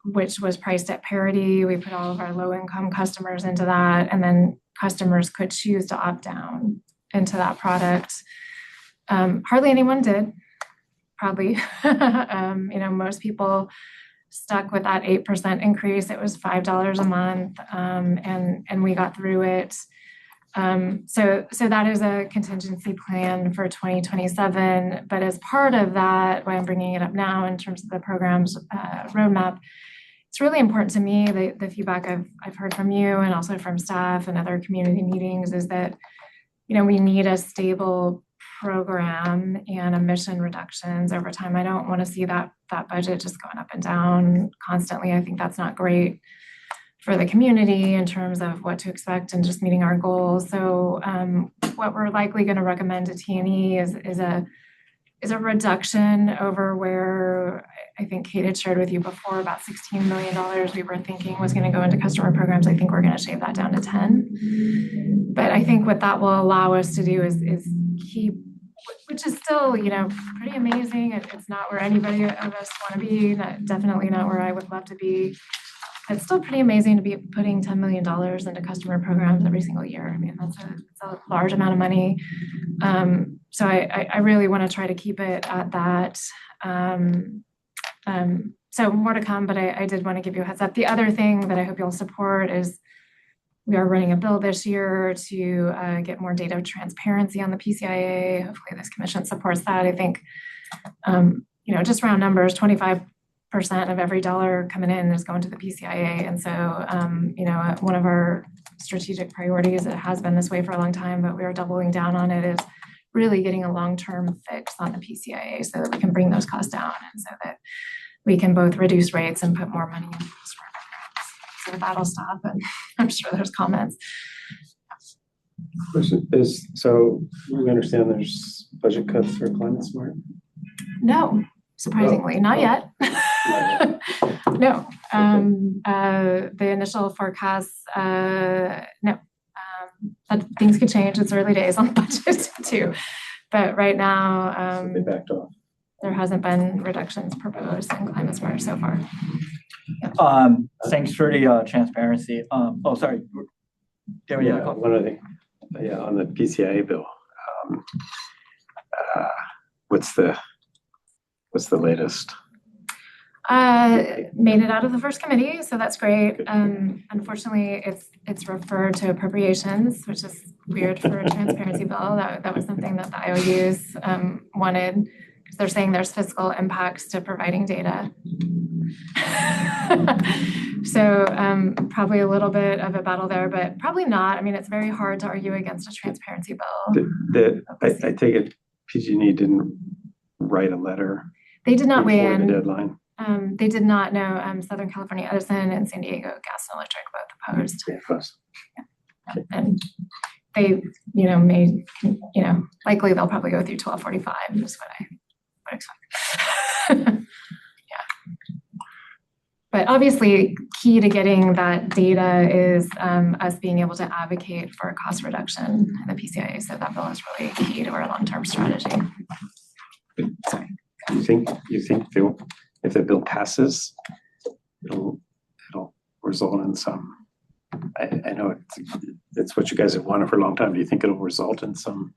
which was priced at parity. We put all of our low-income customers into that, and then customers could choose to opt down into that product. Hardly anyone did, probably. You know, most people stuck with that 8% increase. It was $5 a month, and we got through it. So that is a contingency plan for 2027. But as part of that, why I'm bringing it up now in terms of the program's roadmap, it's really important to me, the feedback I've heard from you and also from staff and other community meetings is that, you know, we need a stable program and emission reductions over time. I don't want to see that budget just going up and down constantly. I think that's not great for the community in terms of what to expect and just meeting our goals. So what we're likely going to recommend to T&E is a reduction over where I think Kate had shared with you before, about $16 million we were thinking was going to go into customer programs. I think we're going to shave that down to 10. But I think what that will allow us to do is keep, which is still, you know, pretty amazing. It's not where anybody of us want to be, definitely not where I would love to be. It's still pretty amazing to be putting $10 million into customer programs every single year. I mean, it's a large amount of money. So I really want to try to keep it at that. So more to come, but I did want to give you a heads up. The other thing that I hope you'll support is we are running a bill this year to get more data transparency on the PCIA. Hopefully this commission supports that. I think, you know, just round numbers, 25% of every dollar coming in is going to the PCIA. And so, you know, one of our strategic priorities, it has been this way for a long time, but we are doubling down on it, is really getting a long-term fix on the PCIA so that we can bring those costs down and so that we can both reduce rates and put more money into customer programs. So that'll stop, and I'm sure there's comments. Question is, so we understand there's budget cuts for Climate Smart? No, surprisingly, not yet. No, the initial forecasts, no. But things could change. It's early days on the budget too. But right now, They backed off. there hasn't been reductions proposed in Climate Smart so far. Thanks for the transparency. Oh, sorry. Gary, Yeah, one other thing. Yeah, on the PCIA bill. What's the latest? Made it out of the first committee, so that's great. Unfortunately, it's referred to appropriations, which is weird for a transparency bill. That was something that the IOUs wanted, because they're saying there's fiscal impacts to providing data. So probably a little bit of a battle there, but probably not. I mean, it's very hard to argue against a transparency bill. I take it PG&E didn't write a letter. They did not weigh before the in. deadline. They did not know. Southern California Edison and San Diego Gas and Electric both opposed. Yeah. And they, you know, may, you know, likely they'll probably go through 1245 is what I would expect. Yeah. But obviously, key to getting that data is us being able to advocate for cost reduction in the PCIA. So that bill is really key to our long-term strategy. Sorry. You think if the bill passes, it'll result in some, I know it's what you guys have wanted for a long time. Do you think it'll result in some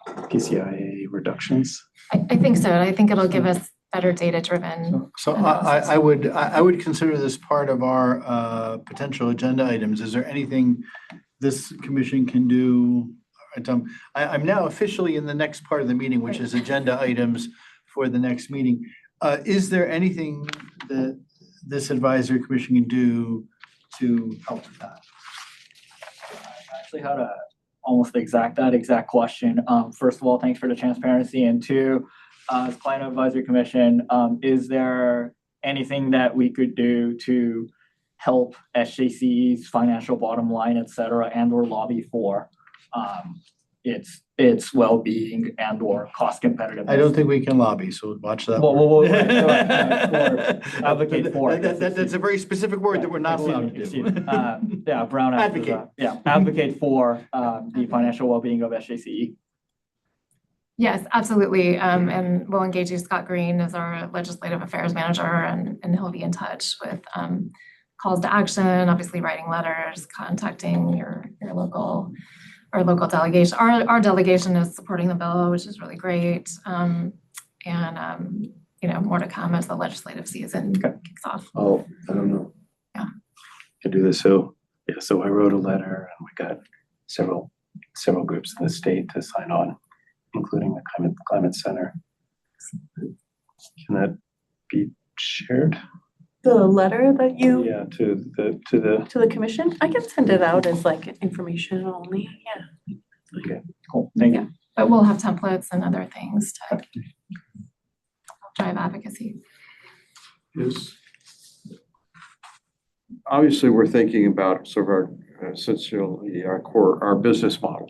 PCIA reductions? I think so. I think it'll give us better data-driven. So I would consider this part of our potential agenda items. Is there anything this commission can do? I'm now officially in the next part of the meeting, which is agenda items for the next meeting. Is there anything that this advisory commission can do to help with that? I actually had almost that exact question. First of all, thanks for the transparency, and two, as Climate Advisory Commission, is there anything that we could do to help SJC's financial bottom line, et cetera, and or lobby for its well-being and or cost competitiveness? I don't think we can lobby, so watch that. Advocate for. That's a very specific word that we're not allowed to do. Yeah, Brown Advocate. Advocate for the financial well-being of SJC. Yes, absolutely. And we'll engage you. Scott Green is our legislative affairs manager, and he'll be in touch with calls to action, obviously writing letters, contacting your local delegation. Our delegation is supporting the bill, which is really great. More to come as the legislative season kicks off. Oh, I don't know. Yeah. Can do this. So I wrote a letter and we got several groups in the state to sign on, including the Climate Center. Can that be shared? The letter that you. Yeah, to the commission? I can send it out as like information only, yeah. Okay, cool, thank you. But we'll have templates and other things to drive advocacy. Obviously, we're thinking about sort of our essentially our business model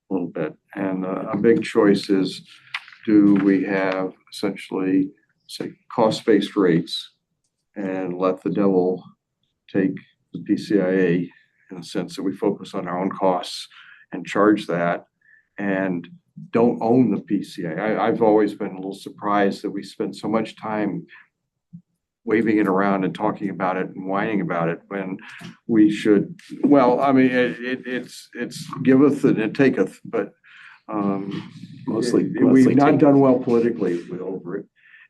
a little bit, and a big choice is, do we have essentially, say, cost-based rates and let the devil take the PCIA in the sense that we focus on our own costs and charge that and don't own the PCIA. I've always been a little surprised that we spend so much time waving it around and talking about it and whining about it when we should, well, I mean, it's giveth and it taketh, but mostly we've not done well politically over it.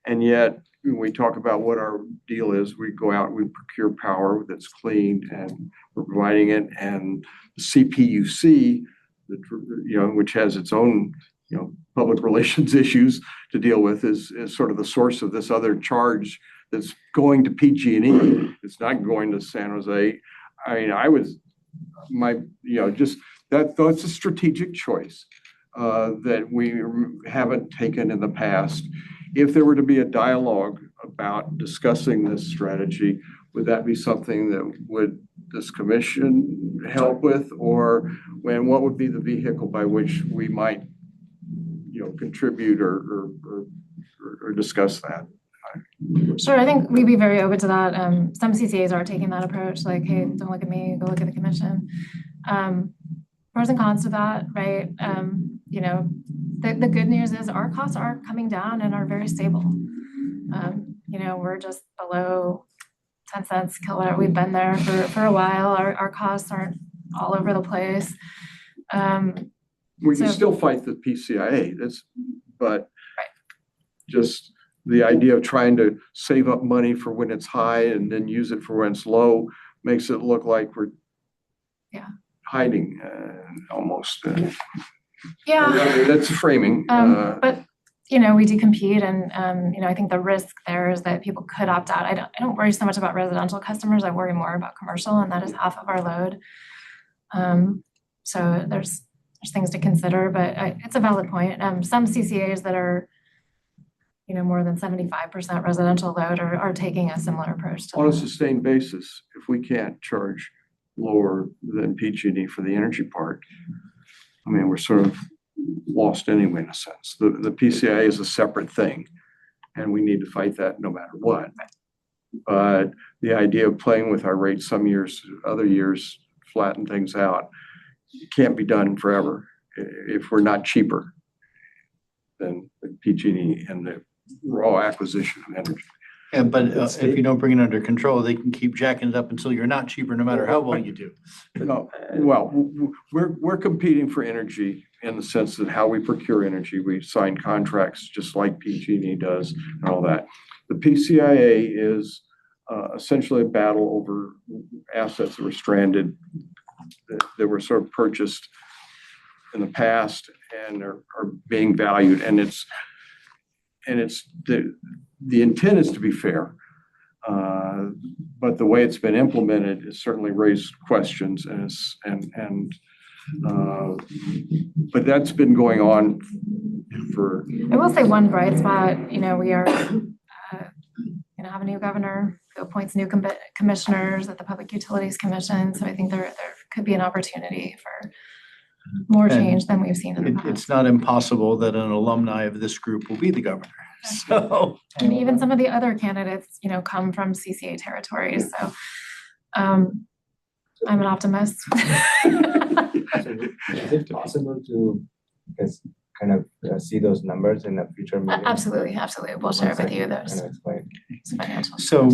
And yet, when we talk about what our deal is, we go out and we procure power that's clean and we're providing it. And the CPUC, which has its own, public relations issues to deal with, is sort of the source of this other charge that's going to PG&E. It's not going to San Jose. I mean, that's a strategic choice that we haven't taken in the past. If there were to be a dialogue about discussing this strategy, would that be something that would this commission help with, or what would be the vehicle by which we might, contribute or discuss that? Sure, I think we'd be very open to that. Some CCAs are taking that approach, like, hey, don't look at me, go look at the commission. Pros and cons to that, right? The good news is our costs are coming down and are very stable. We're just below 10 cents a kilowatt. We've been there for a while. Our costs aren't all over the place. We can still fight the PCIA, but just the idea of trying to save up money for when it's high and then use it for when it's low makes it look like we're hiding almost. That's framing. But we do compete, and I think the risk there is that people could opt out. I don't worry so much about residential customers. I worry more about commercial, and that is half of our load. So there's things to consider, but it's a valid point. Some CCAs that are more than 75% residential load are taking a similar approach to on a sustained basis. If we can't charge lower than PG&E for the energy part, I mean, we're sort of lost anyway in a sense. The PCIA is a separate thing, and we need to fight that no matter what. But the idea of playing with our rates some years, other years flatten things out, can't be done forever if we're not cheaper than the PG&E and the raw acquisition of energy. Yeah, but if you don't bring it under control, they can keep jacking it up until you're not cheaper, no matter how well you do. No, well, we're competing for energy in the sense that how we procure energy, we sign contracts just like PG&E does and all that. The PCIA is essentially a battle over assets that were stranded, that were sort of purchased in the past and are being valued. And it's the intent is to be fair. But the way it's been implemented has certainly raised questions but that's been going on for. I will say one bright spot, we are have a new governor who appoints new commissioners at the Public Utilities Commission. So I think there could be an opportunity for more change than we've seen in the past. It's not impossible that an alumni of this group will be the governor. So. And even some of the other candidates, come from CCA territories. So I'm an optimist. Is it possible to kind of see those numbers in a future meeting? Absolutely. We'll share with you those financials. So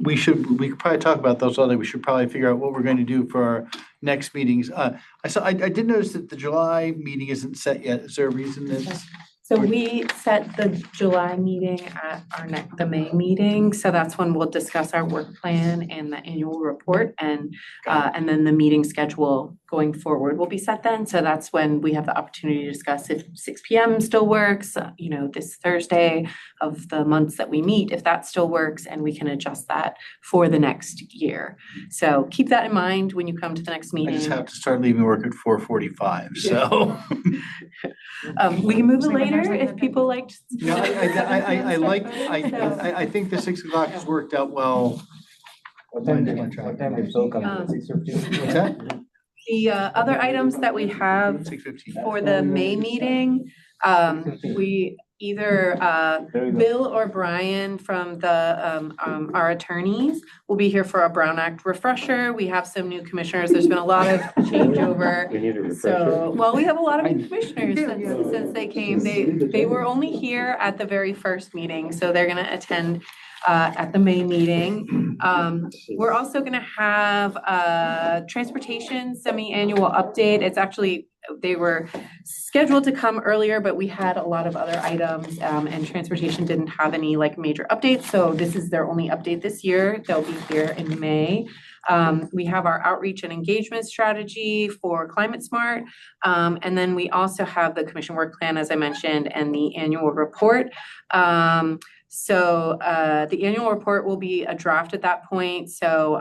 we could probably talk about those all day. We should probably figure out what we're going to do for our next meetings. I did notice that the July meeting isn't set yet. Is there a reason that? So we set the July meeting at the May meeting, so that's when we'll discuss our work plan and the annual report, and then the meeting schedule going forward will be set then. So that's when we have the opportunity to discuss if 6 p.m. still works, this Thursday of the months that we meet, if that still works, and we can adjust that for the next year. So keep that in mind when you come to the next meeting. I just have to start leaving work at 4:45, so. We can move it later if people like. No, I think the 6 o'clock has worked out well. What time did Bill come? 6:15? What's that? The other items that we have 6:15. for the May meeting, we either Bill or Brian from our attorneys will be here for a Brown Act refresher. We have some new commissioners. There's been a lot of changeover. We need a refresher. So, well, we have a lot of new commissioners since they came. They were only here at the very first meeting, so they're gonna attend at the May meeting. We're also gonna have transportation semi-annual update. It's actually, they were scheduled to come earlier, but we had a lot of other items, and transportation didn't have any major updates. So this is their only update this year. They'll be here in May. We have our outreach and engagement strategy for Climate Smart. And then we also have the commission work plan, as I mentioned, and the annual report. So the annual report will be a draft at that point. So,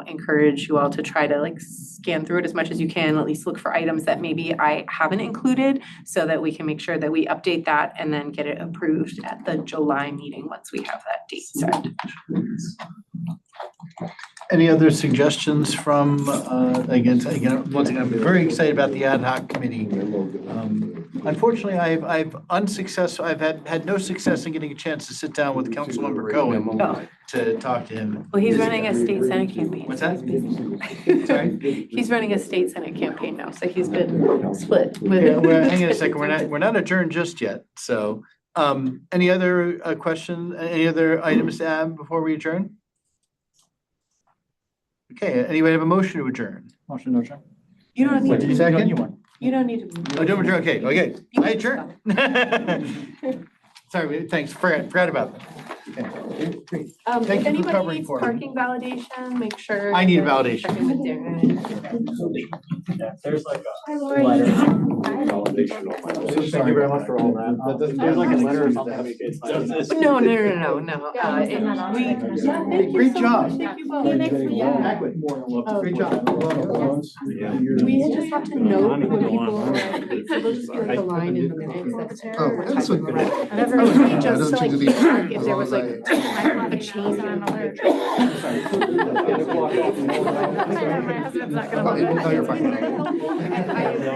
encourage you all to try to scan through it as much as you can, at least look for items that maybe I haven't included so that we can make sure that we update that and then get it approved at the July meeting once we have that date set. Any other suggestions from, once again, I'm very excited about the ad hoc committee. Unfortunately, I've had no success in getting a chance to sit down with Councilmember Cohen to talk to him. Well, he's running a state senate campaign. What's that? Sorry? He's running a state senate campaign now, so he's been split with. Yeah, hang on a second, we're not adjourned just yet, so, any other question, any other items to add before we adjourn? Okay, anybody have a motion to adjourn? Motion to adjourn. You don't need to. Second? You don't need to. Oh, don't adjourn, okay, I adjourn. Sorry, thanks, forgot about that. Okay. Thank If you for anybody covering needs for me. parking validation, make sure. I need a that you're validation. checking with Darren. There's like Hi, a Lori. letter. Thank you very much for all that. There's like a letter or something. No. Great job. Thank you both. Great job. We just have to note when people are, so they'll just be like a line in the minutes that's there. Oh, that's what- Whenever we just to like, if there was like a change in another. My husband's not gonna love it. No, you're fine.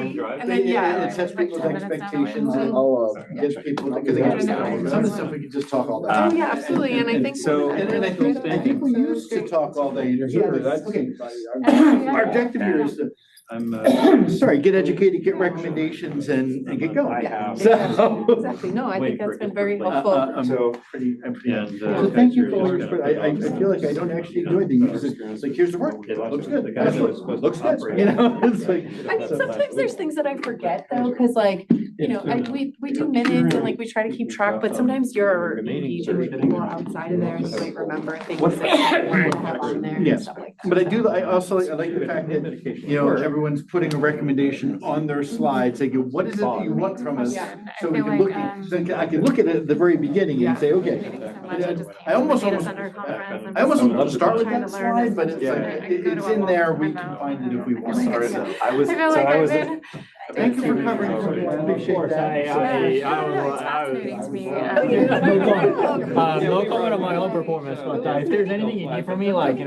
And then, yeah. It sets like people's 10 minutes down the way. expectations and gets people, because Yeah. some of the stuff we could just talk all day. Oh, yeah, absolutely, and I think. So- And then I think we used to talk all day in here, but that's, okay. Yeah. Our objective here is to, I'm, sorry, get educated, get recommendations and get going. Yeah, So. exactly, no, I think that's been very helpful. So- I'm pretty. And, So thank you for all your, I feel like I don't actually enjoy the use, it's like, here's the work, it looks good, The guy that was supposed to looks good, operate. you know, it's like. I mean, sometimes there's things that I forget though, cause like, you know, we do minutes and like we try to keep track, but sometimes you're engaging with people outside of there and you might remember things that you have on there and Yes, stuff like that. but I also like the fact that, you know, everyone's putting a recommendation on their slides, they go, what is it that you want from us? Yeah, So I we feel can like, look, I can look at it at the very beginning and say, okay. meeting so much, I just I almost, can't. The data center conference, I'm I almost just want to start with trying that to learn slide, as but much it's as like, I can go to it's a in there, wall we and can remote, find it if we and want. I Sorry, feel so I was, I feel so like I I've was, been. Thank you for covering, Of I appreciate course, that. Yeah, no, it's fascinating to me. No comment on my own performance, but if there's anything you need from me, like,